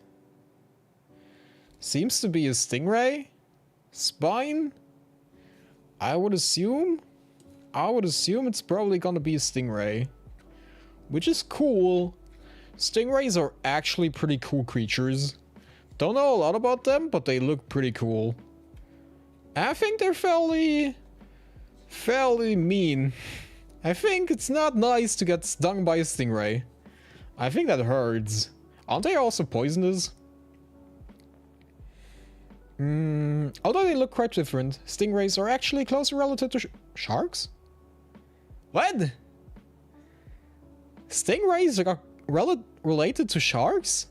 seems to be a stingray spine. I would assume it's probably gonna be a stingray, which is cool. Stingrays are actually pretty cool creatures. Don't know a lot about them, but they look pretty cool. I think they're fairly mean. I think it's not nice to get stung by a stingray. I think that hurts. Aren't they also poisonous? Although they look quite different, stingrays are actually closely related to sharks? What? Stingrays are related to sharks?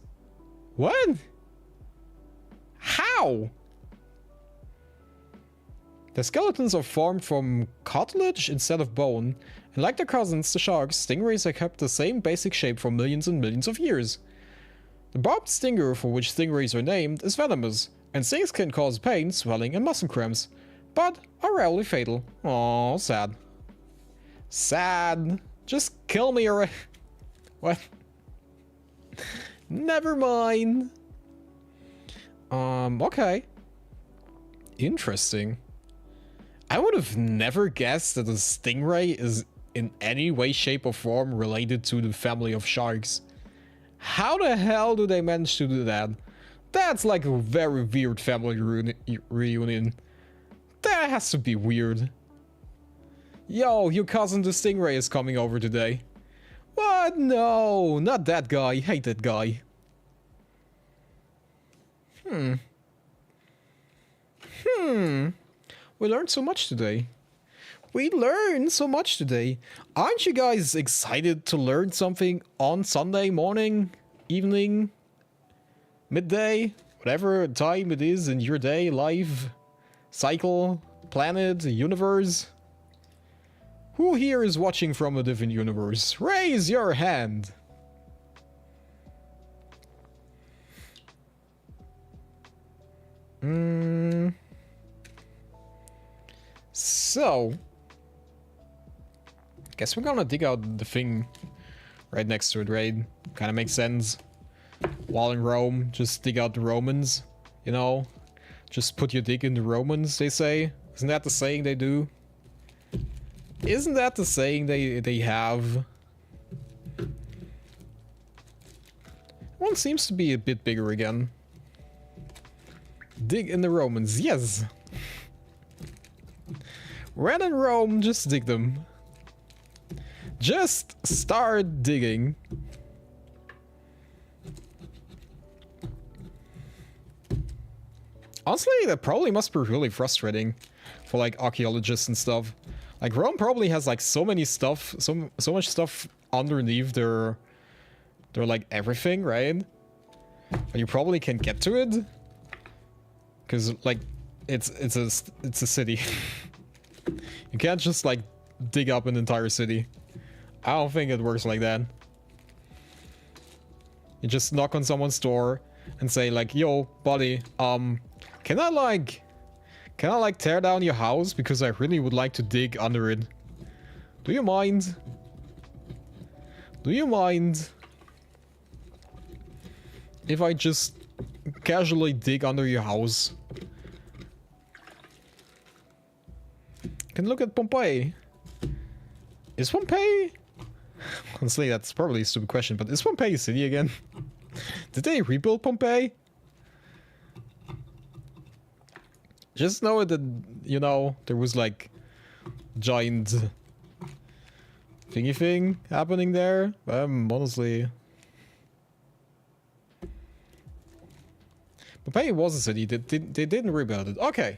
What? How? The skeletons are formed from cartilage instead of bone, and like their cousins, the sharks, stingrays have kept the same basic shape for millions and millions of years. The barbed stinger for which stingrays are named is venomous, and stings can cause pain, swelling, and muscle cramps, but are rarely fatal. Aww, sad. Sad. Just kill me already. What? Never mind. Okay. Interesting. I would have never guessed that a stingray is in any way, shape, or form related to the family of sharks. How the hell do they manage to do that? That's like a very weird family reunion. That has to be weird. Yo, your cousin the stingray is coming over today. What? No, not that guy. Hate that guy. We learned so much today. Aren't you guys excited to learn something on Sunday morning, evening, midday, whatever time it is in your day, life, cycle, planet, universe? Who here is watching from a different universe? Raise your hand. So, guess we're gonna dig out the thing right next to it, right? Kind of makes sense. While in Rome, just dig out the Romans, you know? Just put your dick in the Romans, they say. Isn't that the saying they do? Isn't that the saying they have? One seems to be a bit bigger again. Dig in the Romans, yes! When in Rome, just dig them. Just start digging. Honestly, that probably must be really frustrating for like archaeologists and stuff. Like Rome probably has like so many stuff, so much stuff underneath their like everything, right? But you probably can't get to it because like it's a city. You can't just like dig up an entire city. I don't think it works like that. You just knock on someone's door and say like, "Yo, buddy, can I like tear down your house because I really would like to dig under it? Do you mind? Do you mind if I just casually dig under your house?" Can look at Pompeii. Is Pompeii? Honestly, that's probably a stupid question, but is Pompeii a city again? Did they rebuild Pompeii? Just know that, you know, there was like giant thingy thing happening there. Honestly. Pompeii was a city. They didn't rebuild it. Okay.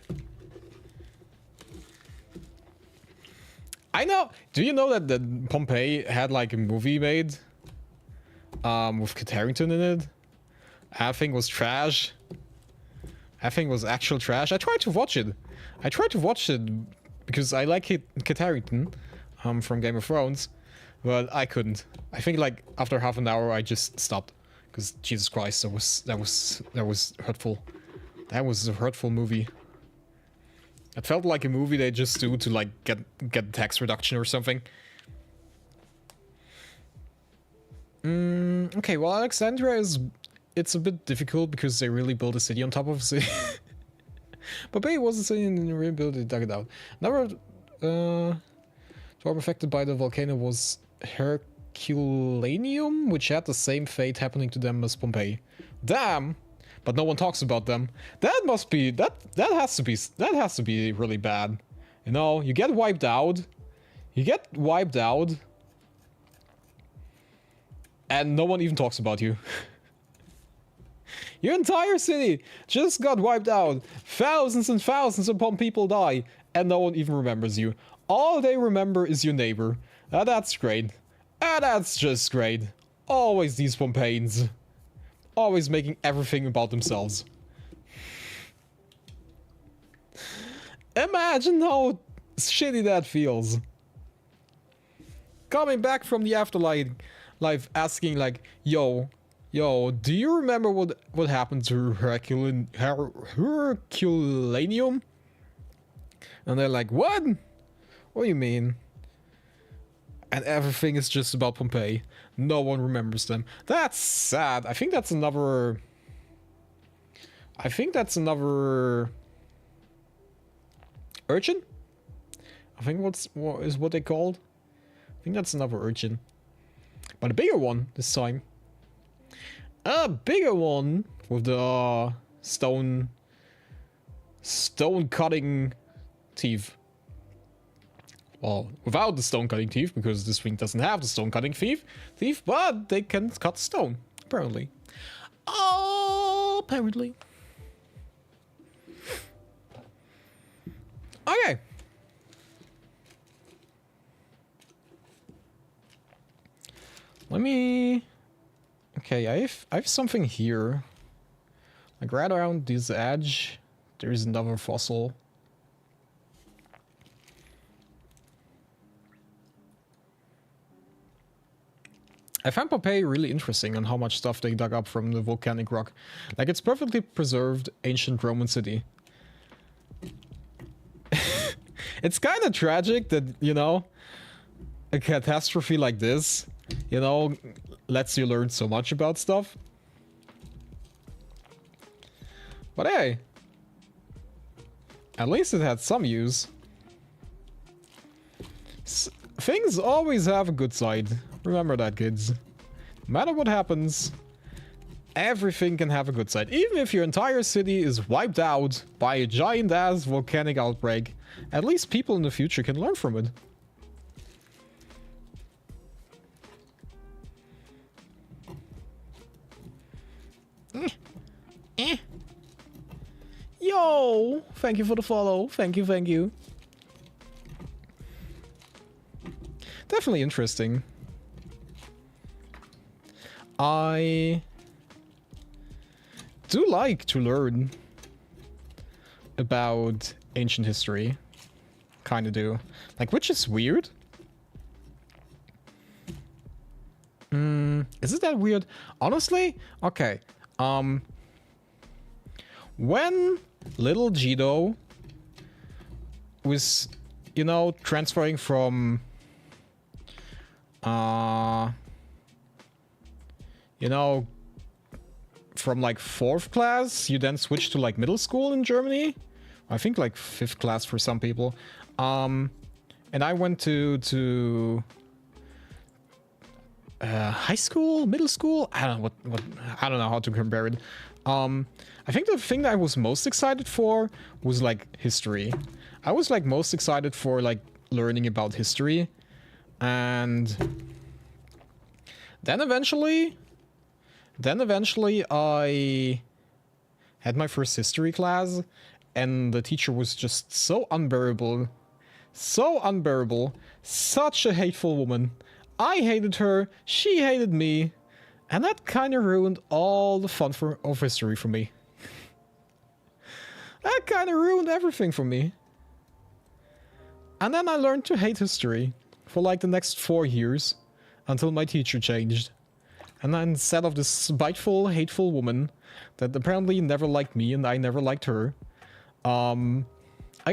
I know. Do you know that Pompeii had like a movie made with Kit Harington in it? I think it was trash. I think it was actual trash. I tried to watch it. Because I like Kit Harington from Game of Thrones, but I couldn't. I think like after half an hour I just stopped because Jesus Christ, that was hurtful. That was a hurtful movie. It felt like a movie they just do to like get tax reduction or something. Okay, well Alexandria it's a bit difficult because they really built a city on top of a city. Pompeii was a city and then rebuilt it, dug it out. Another storm affected by the volcano was Herculaneum, which had the same fate happening to them as Pompeii. Damn! But no one talks about them. That must be that has to be really bad. You know, you get wiped out. And no one even talks about you. Your entire city just got wiped out. Thousands and thousands upon people die, and no one even remembers you. All they remember is your neighbor. That's great. That's just great. Always these Pompeians. Always making everything about themselves. Imagine how shitty that feels. Coming back from the afterlife, asking like, yo, do you remember what happened to Herculaneum? And they're like, what? What do you mean? And everything is just about Pompeii. No one remembers them. That's sad. I think that's another I think that's another urchin. I think what is what they called. I think that's another urchin, but a bigger one this time. A bigger one with the stone cutting teeth. Well, without the stone cutting teeth, because this thing doesn't have the stone cutting teeth, but they can cut stone, apparently. Oh, apparently. Okay. Let me... Okay, I have something here. Like right around this edge, there's another fossil. I found Pompeii really interesting on how much stuff they dug up from the volcanic rock. Like, it's perfectly preserved ancient Roman city. It's kind of tragic that, you know, a catastrophe like this, you know, lets you learn so much about stuff. But hey, at least it had some use. Things always have a good side. Remember that, kids. No matter what happens, everything can have a good side. Even if your entire city is wiped out by a giant-ass volcanic outbreak, at least people in the future can learn from it. Yo! Thank you for the follow. Thank you, thank you. Definitely interesting. I do like to learn about ancient history. Kinda do. Like, which is weird. Is it that weird? Honestly? Okay. When little Gido was, you know, transferring from, you know, from like 4th class, you then switch to like middle school in Germany. I think like 5th class for some people. And I went to high school, middle school. I don't know what I don't know how to compare it. I think the thing that I was most excited for was like history. I was like most excited for like learning about history, and then eventually I had my first history class, and the teacher was just so unbearable, such a hateful woman. I hated her, she hated me, and that kind of ruined all the fun of history for me. That kind of ruined everything for me. And then I learned to hate history for like the next 4 years, until my teacher changed. And then instead of this spiteful, hateful woman that apparently never liked me and I never liked her, I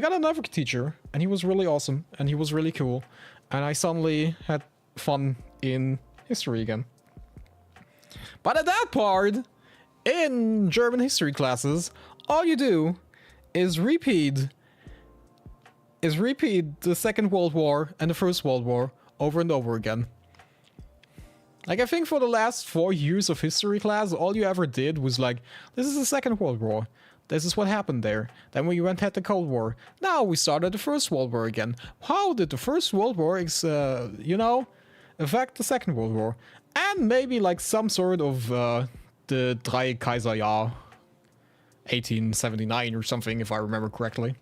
got another teacher, and he was really awesome, and he was really cool, and I suddenly had fun in history again. But at that part, in German history classes, all you do is repeat the Second World War and the First World War over and over again. Like, I think for the last 4 years of history class, all you ever did was like, this is the Second World War. This is what happened there. Then we had the Cold War. Now we started the First World War again. How did the First World War, you know, affect the Second World War? And maybe like some sort of the Drei Kaiserjahr 1879 or something, if I remember correctly.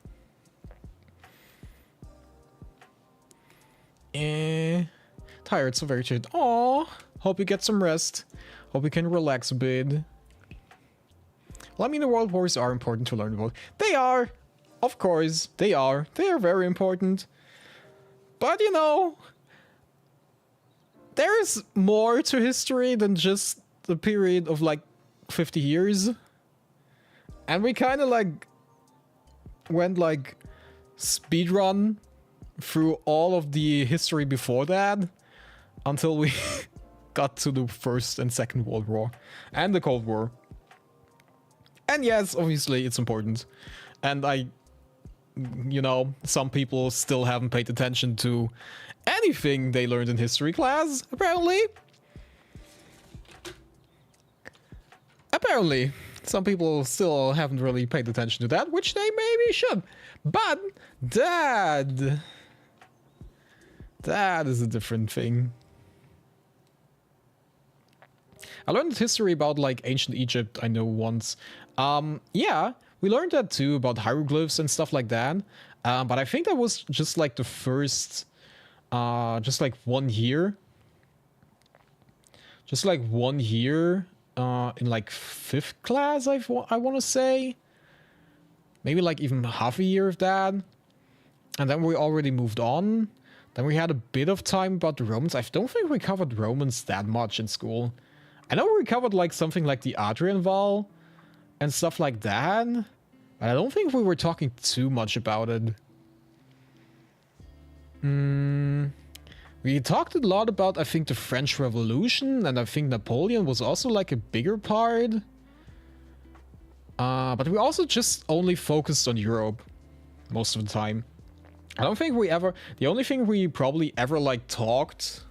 Tired, so very tired. Aww, hope you get some rest. Hope you can relax a bit. Well, I mean, the world wars are important to learn about. They are, of course, they are. They are very important. But, you know, there is more to history than just the period of like 50 years. And we kind of like went like speedrun through all of the history before that until we got to the First and Second World War and the Cold War. And yes, obviously it's important. And you know, some people still haven't paid attention to anything they learned in history class, apparently. Apparently, some people still haven't really paid attention to that, which they maybe should. But that is a different thing. I learned history about like ancient Egypt, I know once. Yeah, we learned that too, about hieroglyphs and stuff like that. But I think that was just like the first, just like 1 year. Just like 1 year in like 5th class, I want to say. Maybe like even half a year of that. And then we already moved on. Then we had a bit of time about the Romans. I don't think we covered Romans that much in school. I know we covered like something like the Adrian Wall and stuff like that. But I don't think we were talking too much about it. We talked a lot about, I think, the French Revolution, and I think Napoleon was also like a bigger part. But we also just only focused on Europe most of the time. I don't think we ever... The only thing we probably ever like talked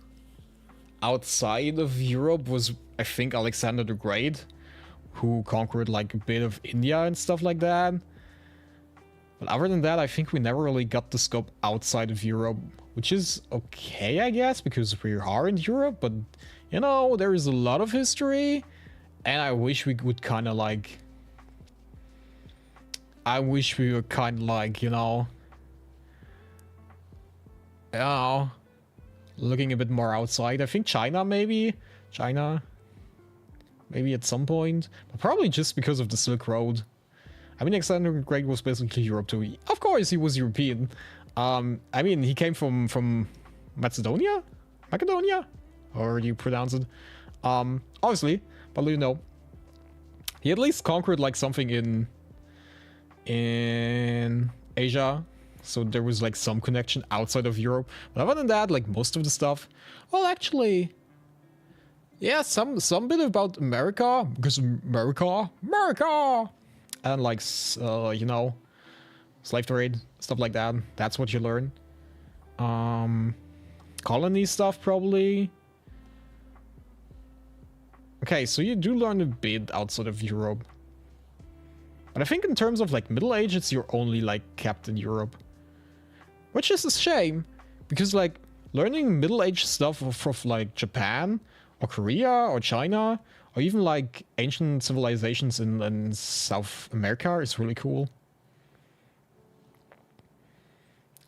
outside of Europe was, I think, Alexander the Great, who conquered like a bit of India and stuff like that. But other than that, I think we never really got the scope outside of Europe, which is okay, I guess, because we are in Europe, but, you know, there is a lot of history, and I wish we would kind of like... I wish we were kind of like, you know, looking a bit more outside. I think China, maybe? Maybe at some point, but probably just because of the Silk Road. I mean, Alexander the Great was basically Europe too. Of course, he was European. I mean, he came from Macedonia? Macedonia? Or do you pronounce it? Obviously, but you know, he at least conquered like something in Asia. So there was like some connection outside of Europe. But other than that, like most of the stuff, well, actually, yeah, some bit about America, because America, and like, you know, slave trade, stuff like that. That's what you learn. Colony stuff, probably. Okay, so you do learn a bit outside of Europe. But I think in terms of like Middle Age, it's you're only like kept in Europe. Which is a shame, because like learning Middle Age stuff from like Japan or Korea or China or even like ancient civilizations in South America is really cool.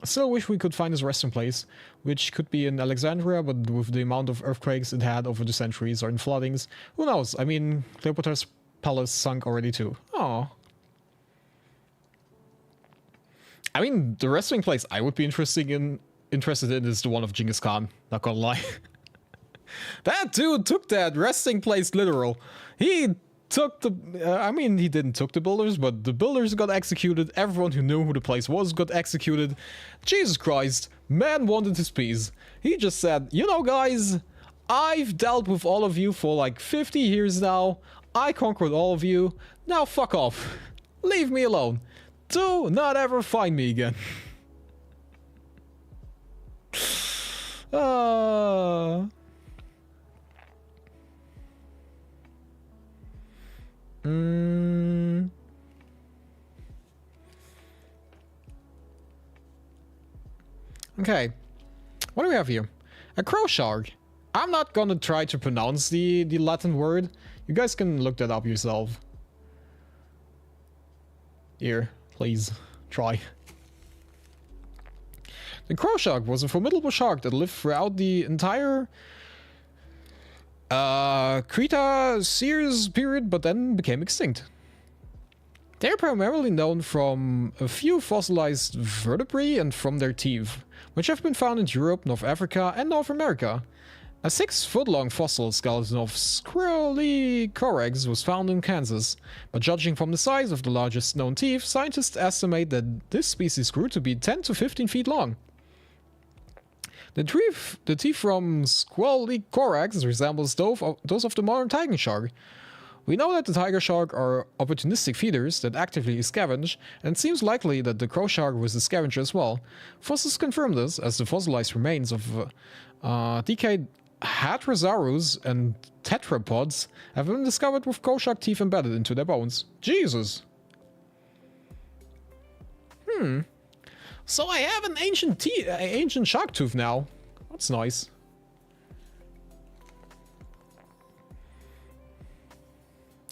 I still wish we could find his resting place, which could be in Alexandria, but with the amount of earthquakes it had over the centuries or in floodings, who knows? I mean, Cleopatra's palace sunk already too. Oh. I mean, the resting place I would be interested in is the one of Genghis Khan, not gonna lie. That dude took that resting place literal. He took the... I mean, he didn't took the builders, but the builders got executed. Everyone who knew who the place was got executed. Jesus Christ, man wanted his peace. He just said, you know guys, I've dealt with all of you for like 50 years now. I conquered all of you. Now fuck off. Leave me alone. Do not ever find me again. Okay. What do we have here? A crow shark. I'm not gonna try to pronounce the Latin word. You guys can look that up yourself. Here. Please, try. The crow shark was a formidable shark that lived throughout the entire Cretaceous period, but then became extinct. They're primarily known from a few fossilized vertebrae and from their teeth, which have been found in Europe, North Africa, and North America. A 6-foot-long fossil skeleton of Archeolegists was found in Kansas, but judging from the size of the largest known teeth, scientists estimate that this species grew to be 10 to 15 feet long. The teeth from Archeolegists resembles those of the modern tiger shark, We know that the tiger shark are opportunistic feeders that actively scavenge, and it seems likely that the crow shark was a scavenger as well. Fossils confirm this, as the fossilized remains of decayed hadrosaurus and tetrapods have been discovered with crow shark teeth embedded into their bones. Jesus! So I have an ancient shark tooth now. That's nice.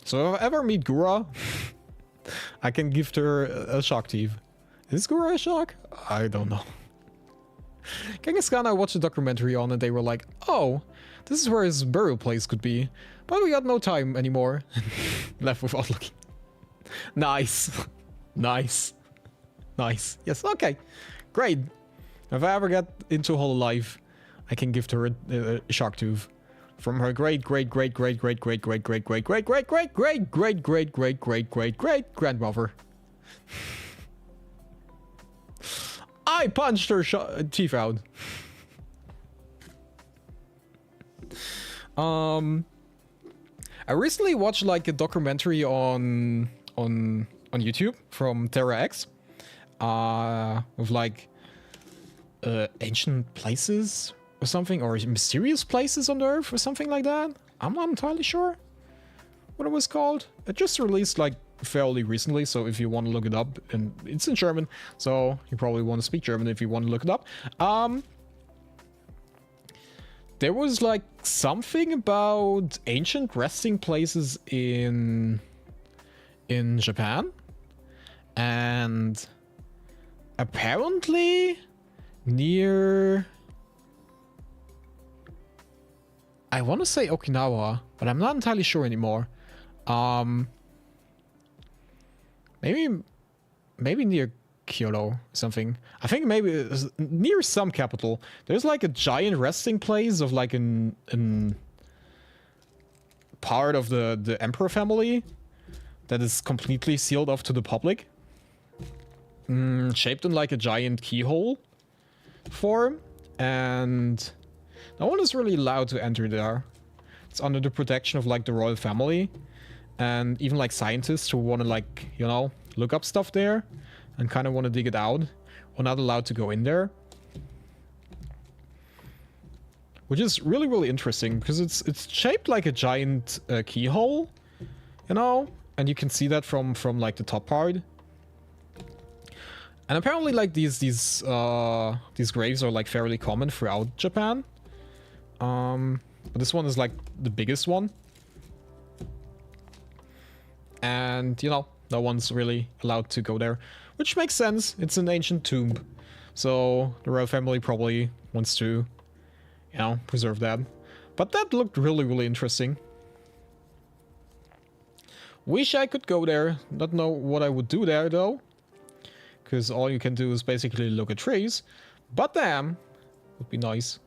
So if I ever meet Gura, I can gift her a shark teeth. Is Gura a shark? I don't know. Genghis Khan I watched a documentary on and they were like, oh, this is where his burial place could be. But we got no time anymore. Left without looking. Nice. Nice. Nice. Yes, okay. Great. If I ever get into Hololive, I can gift her a shark tooth. From her great grandmother. I punched her teeth out. I recently watched like a documentary on YouTube from Terra X, with like ancient places or something, or mysterious places on the Earth or something like that. I'm not entirely sure what it was called. It just released like fairly recently, so if you want to look it up, and it's in German, so you probably want to speak German if you want to look it up. There was like something about ancient resting places in Japan, and apparently near, I want to say Okinawa, but I'm not entirely sure anymore. Maybe near Kyoto or something. I think maybe near some capital. There's like a giant resting place of like an part of the emperor family that is completely sealed off to the public. Shaped in like a giant keyhole form, and no one is really allowed to enter there. It's under the protection of like the royal family, and even like scientists who want to like, you know, look up stuff there and kind of want to dig it out are not allowed to go in there. Which is really, really interesting because it's shaped like a giant keyhole, you know, and you can see that from like the top part. And apparently like these graves are like fairly common throughout Japan. But this one is like the biggest one. And, you know, no one's really allowed to go there. Which makes sense. It's an ancient tomb. So the royal family probably wants to, you know, preserve that. But that looked really, really interesting. Wish I could go there. Not know what I would do there, though. Because all you can do is basically look at trees. But damn, would be nice.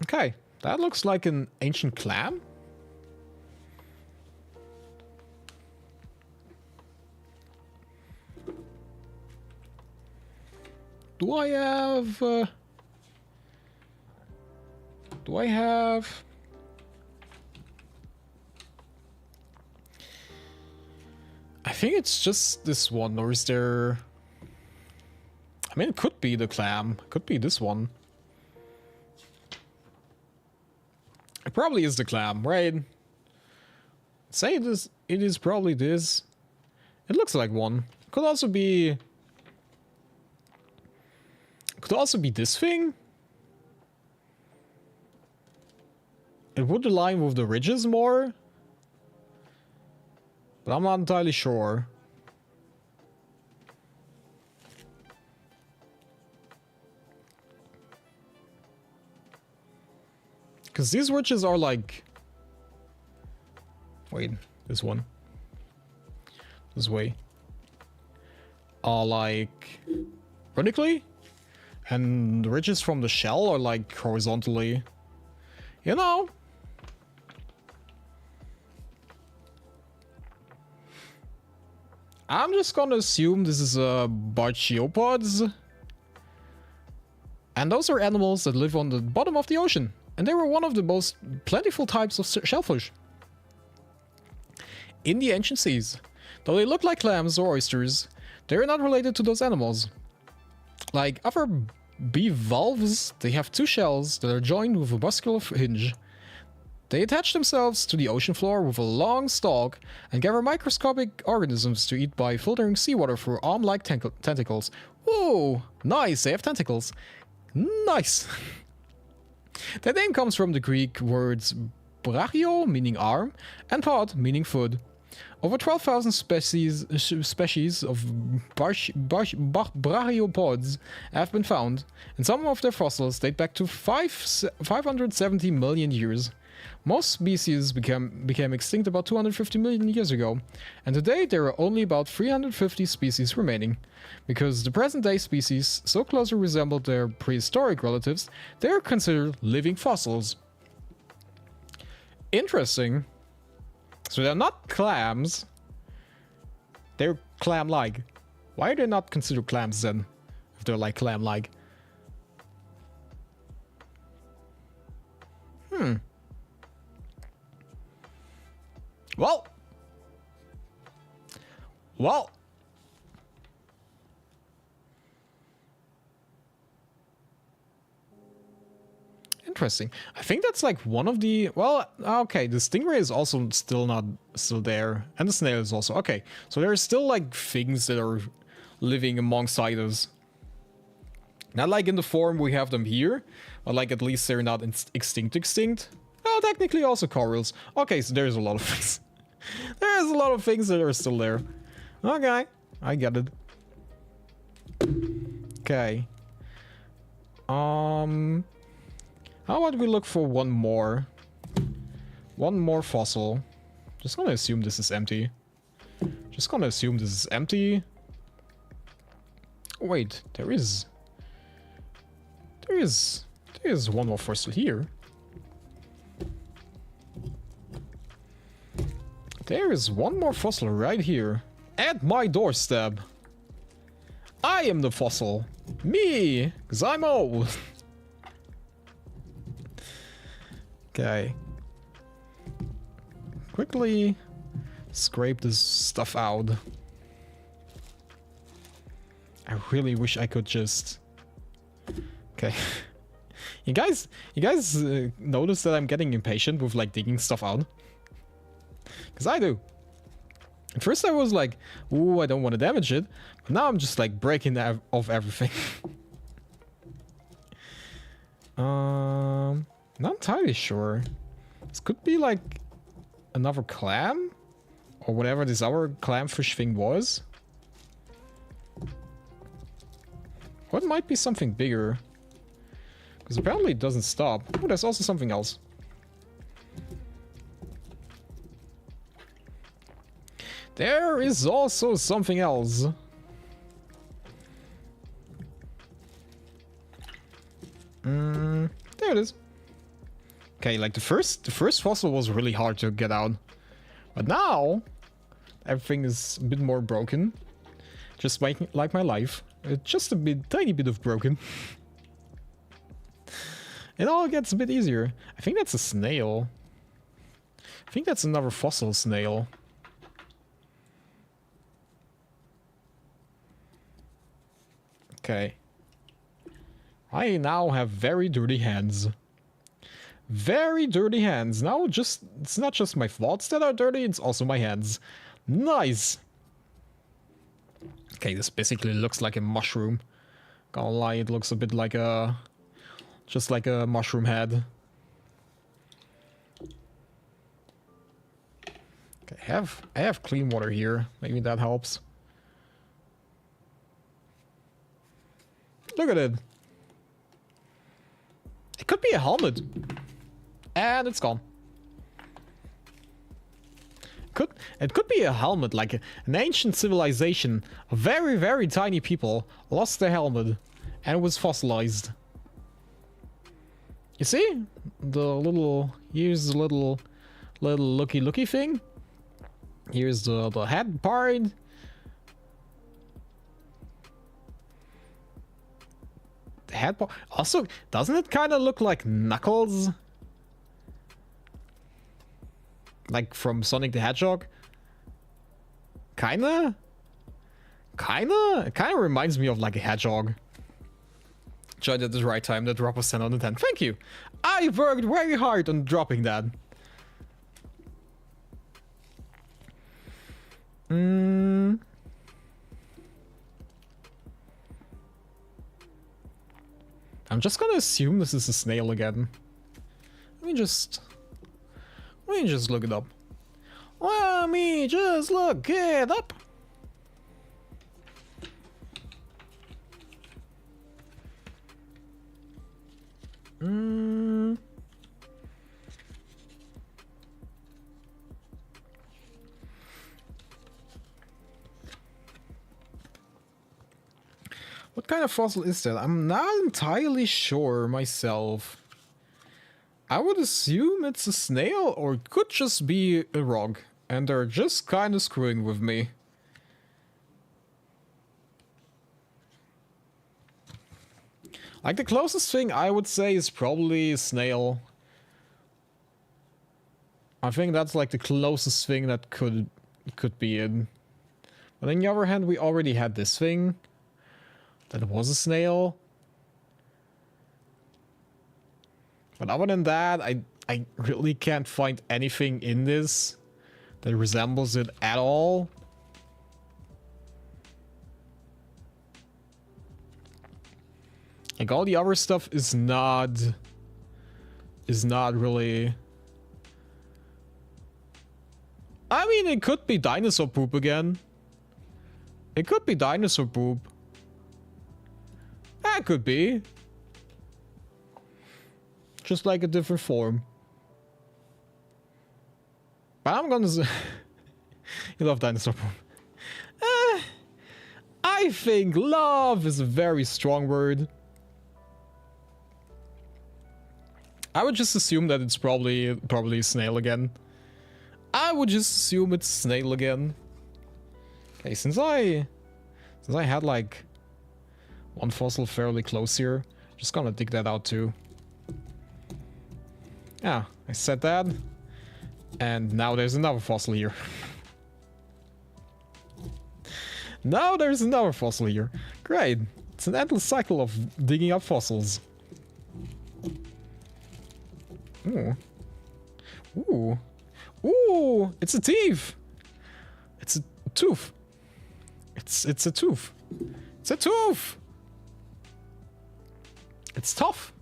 Okay, that looks like an ancient clam. Do I have... I think it's just this one, or is there... I mean, it could be the clam. It could be this one. It probably is the clam, right? Say it is probably this. It looks like one. Could also be... Could also be this thing. It would align with the ridges more. But I'm not entirely sure. Because these ridges are like... Wait, this one. This way. Are like... vertically? And the ridges from the shell are like horizontally. You know? I'm just gonna assume this is a Brachiopods. And those are animals that live on the bottom of the ocean. And they were one of the most plentiful types of shellfish in the ancient seas. Though they look like clams or oysters, they are not related to those animals. Like other bivalves, they have two shells that are joined with a muscular hinge. They attach themselves to the ocean floor with a long stalk and gather microscopic organisms to eat by filtering seawater through arm-like tentacles. Whoa! Nice, they have tentacles. Nice! Their name comes from the Greek words brachio, meaning arm, and pod, meaning foot. Over 12,000 species of brachiopods have been found, and some of their fossils date back to 570 million years. Most species became extinct about 250 million years ago, and today there are only about 350 species remaining. Because the present-day species so closely resemble their prehistoric relatives, they are considered living fossils. Interesting. So they're not clams. They're clam-like. Why are they not considered clams then? If they're like clam-like. Well. Interesting. I think that's like one of the... Well, okay, the stingray is also still there. And the snail is also... Okay, so there are still like things that are living alongside us. Not like in the form we have them here, but like at least they're not extinct. Oh, technically also corals. Okay, so there's a lot of things. There's a lot of things that are still there. Okay, I get it. Okay. How about we look for one more fossil? Just gonna assume this is empty. Wait, there is one more fossil here. There is one more fossil right here. At my doorstep. I am the fossil. Me! Because I'm old. Okay. Quickly scrape this stuff out. I really wish I could just... Okay. You guys notice that I'm getting impatient with like digging stuff out? Because I do. At first I was like, ooh, I don't want to damage it. But now I'm just like breaking off everything. Not entirely sure. This could be like another clam? Or whatever this other clamfish thing was. What might be something bigger? Because apparently it doesn't stop. Oh, there's also something else. There is also something else. There it is. Okay, like the first fossil was really hard to get out. But now, everything is a bit more broken. Just like my life. Just a tiny bit of broken. It all gets a bit easier. I think that's a snail. I think that's another fossil snail. Okay. I now have very dirty hands. Very dirty hands. Now it's not just my thoughts that are dirty, it's also my hands. Nice! Okay, this basically looks like a mushroom. Gonna lie, it looks a bit like a... just like a mushroom head. Okay, I have clean water here. Maybe that helps. Look at it. It could be a helmet. And it's gone. It could be a helmet, like an ancient civilization. Very, very tiny people lost their helmet. And it was fossilized. You see? Here's the little looky thing. Here's the head part. head part. Also, doesn't it kind of look like Knuckles? Like from Sonic the Hedgehog? Kinda? It kind of reminds me of like a hedgehog. Joined at the right time, the drop was 10 out of 10. Thank you! I worked very hard on dropping that. I'm just gonna assume this is a snail again. Let me just look it up. Let me just look it up. What kind of fossil is that? I'm not entirely sure myself. I would assume it's a snail, or it could just be a rock, and they're just kind of screwing with me. Like, the closest thing I would say is probably a snail. I think that's like the closest thing that could be it. But on the other hand, we already had this thing. That was a snail. But other than that, I really can't find anything in this that resembles it at all. Like, all the other stuff is not really... I mean, it could be dinosaur poop again. It could be dinosaur poop. That could be. Just like a different form. But I'm gonna say... You love dinosaur poop. I think love is a very strong word. I would just assume that it's probably a snail again. I would just assume it's snail again. Okay, since I had like one fossil fairly close here, just gonna dig that out too. Yeah, I said that. And now there's another fossil here. Now there's another fossil here. Great. It's an endless cycle of digging up fossils. Ooh. Ooh. Ooh! It's a teeth! It's a tooth. It's a tooth. It's a tooth! It's tough.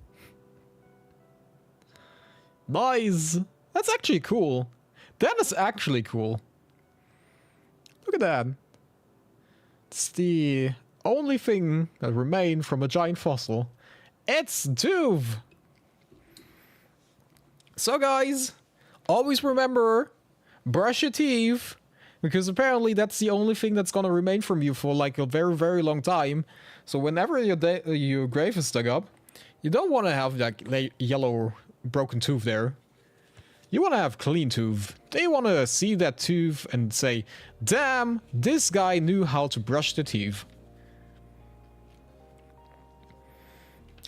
Nice! That's actually cool. That is actually cool. Look at that. It's the only thing that remained from a giant fossil. It's a tooth! So guys, always remember, brush your teeth, because apparently that's the only thing that's gonna remain from you for like a very, very long time. So whenever your grave is dug up, you don't want to have that yellow broken tooth there. You want to have clean tooth. They want to see that tooth and say, damn, this guy knew how to brush the teeth.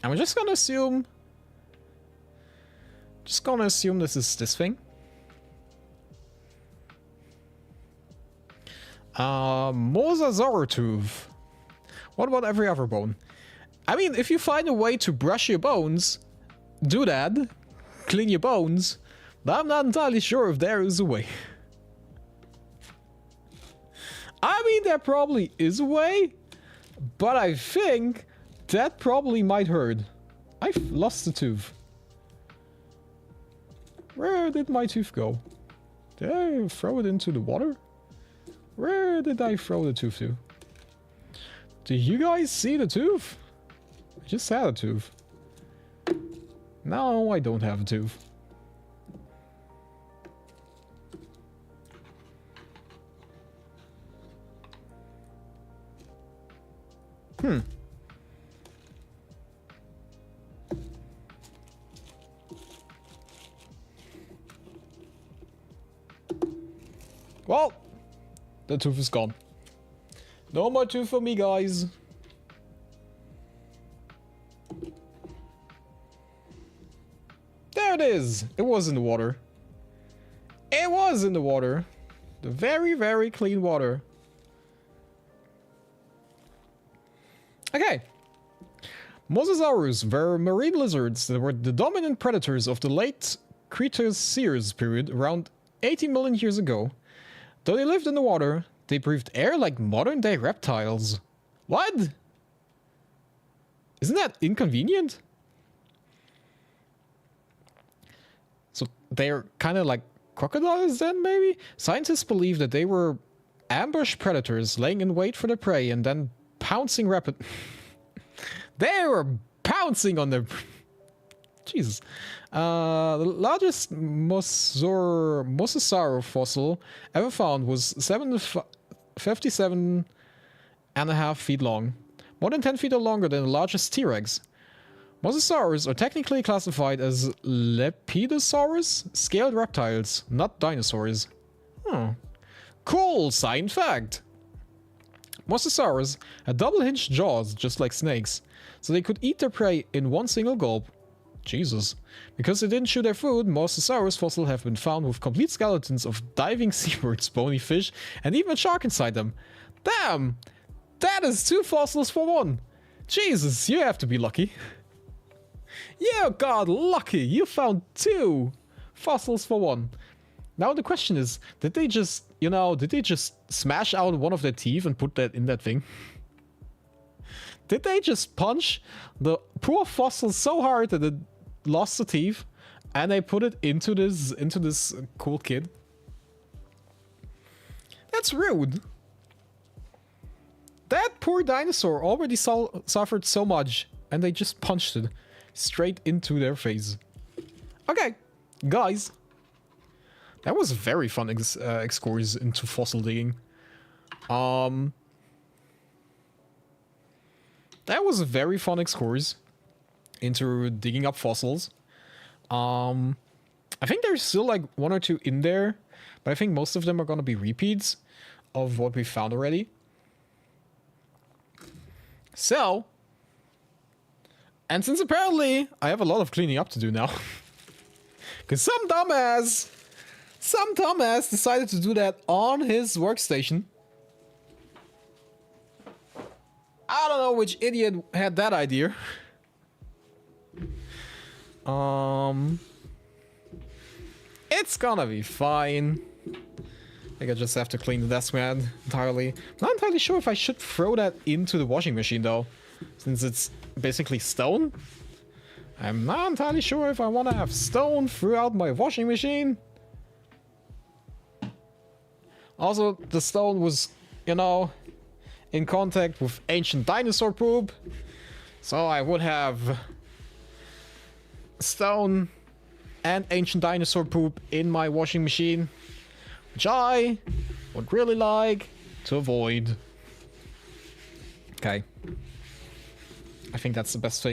I'm just gonna assume... this is this thing. Mosasaur tooth. What about every other bone? I mean, if you find a way to brush your bones, do that. Clean your bones. But I'm not entirely sure if there is a way. I mean, there probably is a way, but I think that probably might hurt. I've lost the tooth. Where did my tooth go? Did I throw it into the water? Where did I throw the tooth to? Do you guys see the tooth? I just had a tooth. Now I don't have a tooth. Well, the tooth is gone. No more tooth for me, guys. it is. It was in the water. It was in the water. The very, very clean water. Okay. Mosasaurus were marine lizards that were the dominant predators of the late Cretaceous period around 80 million years ago. Though they lived in the water, they breathed air like modern-day reptiles. What? Isn't that inconvenient? So they're kind of like crocodiles then, maybe? Scientists believe that they were ambush predators laying in wait for their prey and then pouncing rapid... They were pouncing on their... Jesus. The largest mosasaur fossil ever found was 57.5 feet long. More than 10 feet or longer than the largest T-Rex. Mosasaurs are technically classified as Lepidosaurus, scaled reptiles, not dinosaurs. Cool science fact! Mosasaurs had double-hinged jaws, just like snakes, so they could eat their prey in one single gulp. Jesus. Because they didn't chew their food, Mosasaurus fossils have been found with complete skeletons of diving seabirds, bony fish, and even a shark inside them. Damn! That is 2 fossils for 1! Jesus, you have to be lucky. You got lucky! You found 2 fossils for 1. Now the question is, did they just, you know, did they just smash out one of their teeth and put that in that thing? Did they just punch the poor fossil so hard that it lost the teeth and they put it into this cool kid? That's rude. That poor dinosaur already suffered so much and they just punched it straight into their face. Okay, guys. That was a very fun excursion into fossil digging. That was a very fun excursion into digging up fossils. I think there's still like 1 or 2 in there, but I think most of them are gonna be repeats of what we found already. So, and since apparently I have a lot of cleaning up to do now, because some dumbass decided to do that on his workstation. I don't know which idiot had that idea. It's gonna be fine. I think I just have to clean the desk mat entirely. I'm not entirely sure if I should throw that into the washing machine though, since it's basically stone. I'm not entirely sure if I want to have stone throughout my washing machine. Also, the stone was, you know, in contact with ancient dinosaur poop, so I would have stone and ancient dinosaur poop in my washing machine, which I would really like to avoid. Okay, I think that's the best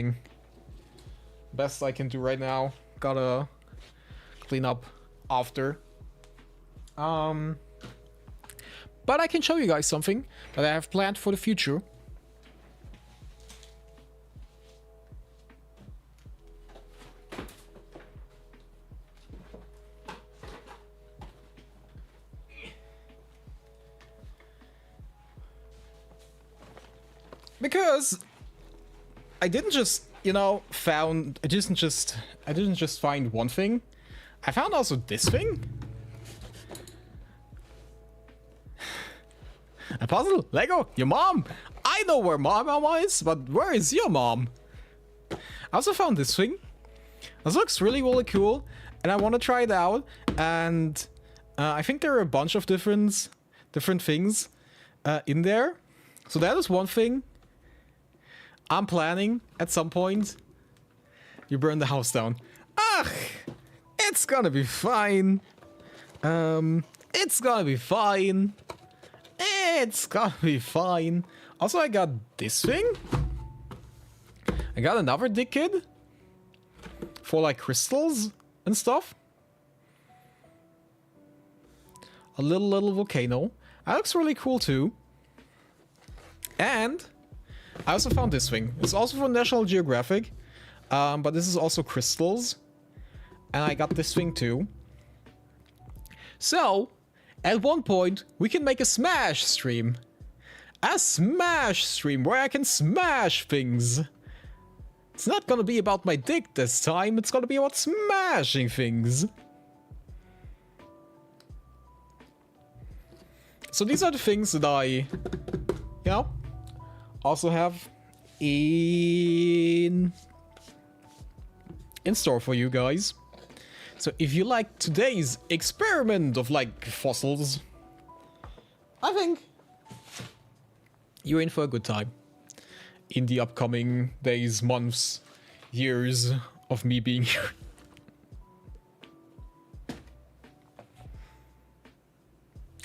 I can do right now. Gotta clean up after. But I can show you guys something that I have planned for the future. Because I didn't just, you know, I didn't just find one thing. I found also this thing. A puzzle? Lego? Your mom? I know where my mom is, but where is your mom? I also found this thing. This looks really, really cool, and I want to try it out. And I think there are a bunch of different things in there. So that is one thing I'm planning at some point. You burn the house down. Ugh! It's gonna be fine. It's gonna be fine. It's gonna be fine. Also, I got this thing. I got another dig kit for like crystals and stuff. A little volcano. That looks really cool too. And I also found this thing. It's also from National Geographic, but this is also crystals. And I got this thing too. So, at one point, we can make a smash stream. A smash stream where I can smash things. It's not gonna be about my dick this time, it's gonna be about smashing things. So these are the things that I, you know, also have in store for you guys. So if you like today's experiment of like fossils, I think you're in for a good time in the upcoming days, months, years of me being here.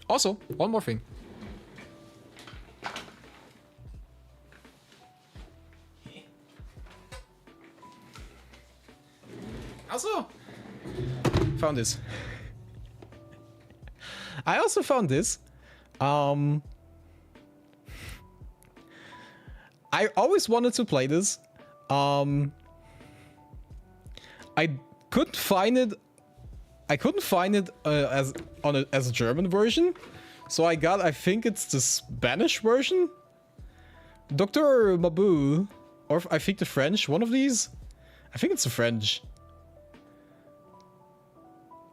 Also, one more thing. Also, found this. I also found this. I always wanted to play this. I couldn't find it. I couldn't find it as a German version, so I got. I think it's the Spanish version. Dr. Mabou, or I think the French. One of these. I think it's the French.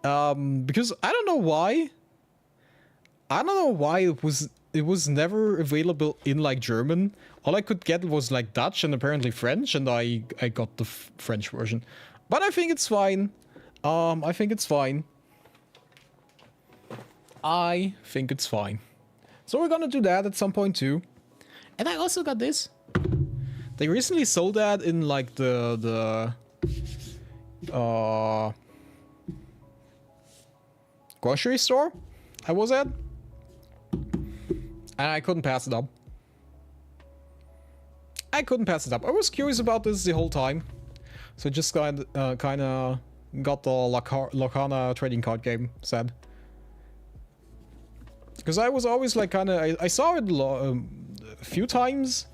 Because I don't know why. I don't know why it was never available in like German. All I could get was like Dutch and apparently French, and I got the French version. But I think it's fine. I think it's fine. I think it's fine. So we're gonna do that at some point too. And I also got this. They recently sold that in like the grocery store I was at. And I couldn't pass it up. I couldn't pass it up. I was curious about this the whole time. So I just kind of got the Locana trading card game set. Because I was always like kind of... I saw it a few times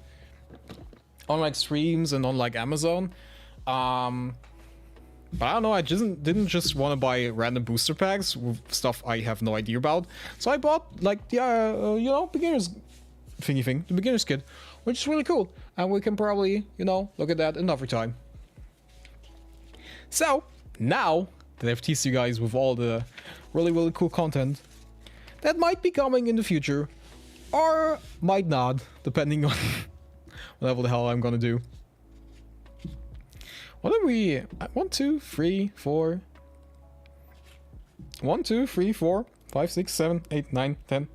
on like streams and on like Amazon. But I don't know, I didn't just want to buy random booster packs with stuff I have no idea about. So I bought like the, you know, beginner's thingy thing, the beginner's kit, which is really cool. And we can probably, you know, look at that another time. So, now that I've teased you guys with all the really, really cool content that might be coming in the future, or might not, depending on whatever the hell I'm gonna do. What are we? 1, 2, 3, 4. 1, 2, 3, 4, 5, 6, 7, 8, 9, 10,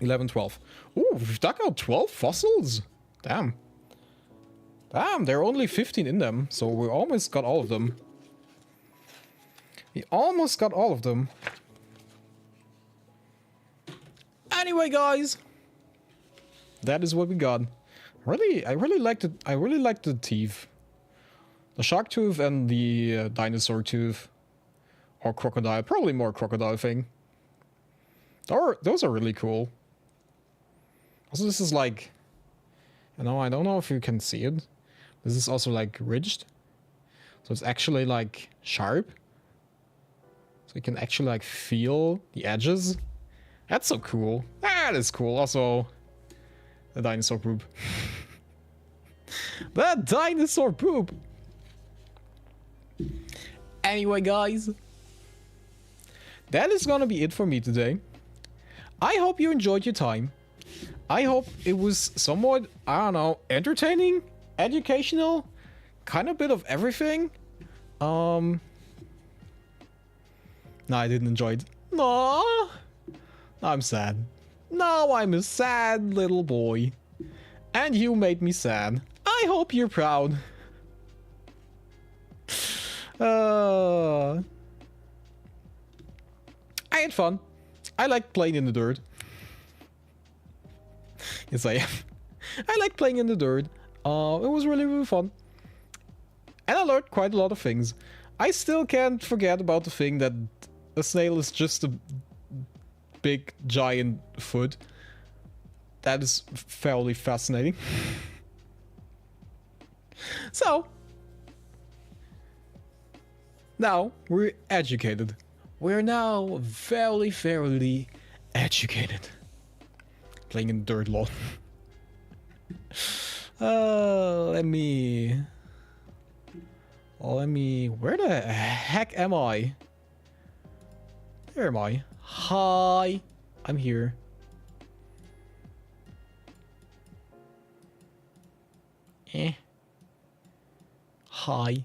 11, 12. Ooh, we've dug out 12 fossils. Damn. Damn, there are only 15 in them, so we almost got all of them. We almost got all of them. Anyway, guys, that is what we got. I really liked it. I really liked the teeth. The shark tooth and the dinosaur tooth. Or crocodile. Probably more crocodile thing. Those are really cool. Also, this is like... You know, I don't know if you can see it. This is also like ridged. So it's actually like sharp. So you can actually like feel the edges. That's so cool. That is cool. Also, the dinosaur poop. The dinosaur poop! Anyway, guys, that is gonna be it for me today. I hope you enjoyed your time. I hope it was somewhat, I don't know, entertaining, educational, kind of bit of everything. No, I didn't enjoy it. No, I'm sad. Now I'm a sad little boy. And you made me sad. I hope you're proud. I had fun. I like playing in the dirt. Yes, I am. I like playing in the dirt. It was really, really fun. And I learned quite a lot of things. I still can't forget about the thing that a snail is just a big, giant foot. That is fairly fascinating. So, Now we're educated. We're now very, very educated. Playing in dirt lot. Let me... Where the heck am I? Where am I? Hi. I'm here. Hi.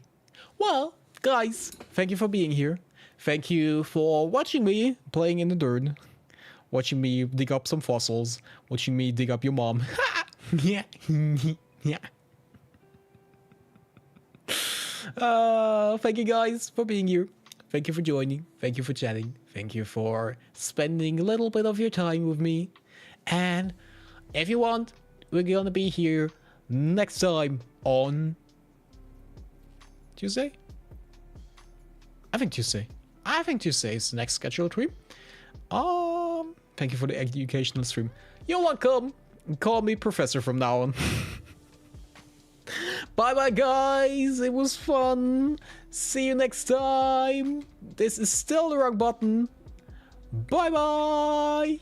Well, guys, thank you for being here. Thank you for watching me playing in the dirt. Watching me dig up some fossils. Watching me dig up your mom. Yeah. Yeah. Thank you guys for being here. Thank you for joining. Thank you for chatting. Thank you for spending a little bit of your time with me. And if you want, we're gonna be here next time on Tuesday? I think Tuesday is the next scheduled stream. Thank you for the educational stream. You're welcome. Call me Professor from now on. Bye bye guys, it was fun. See you next time. This is still the wrong button. Bye bye.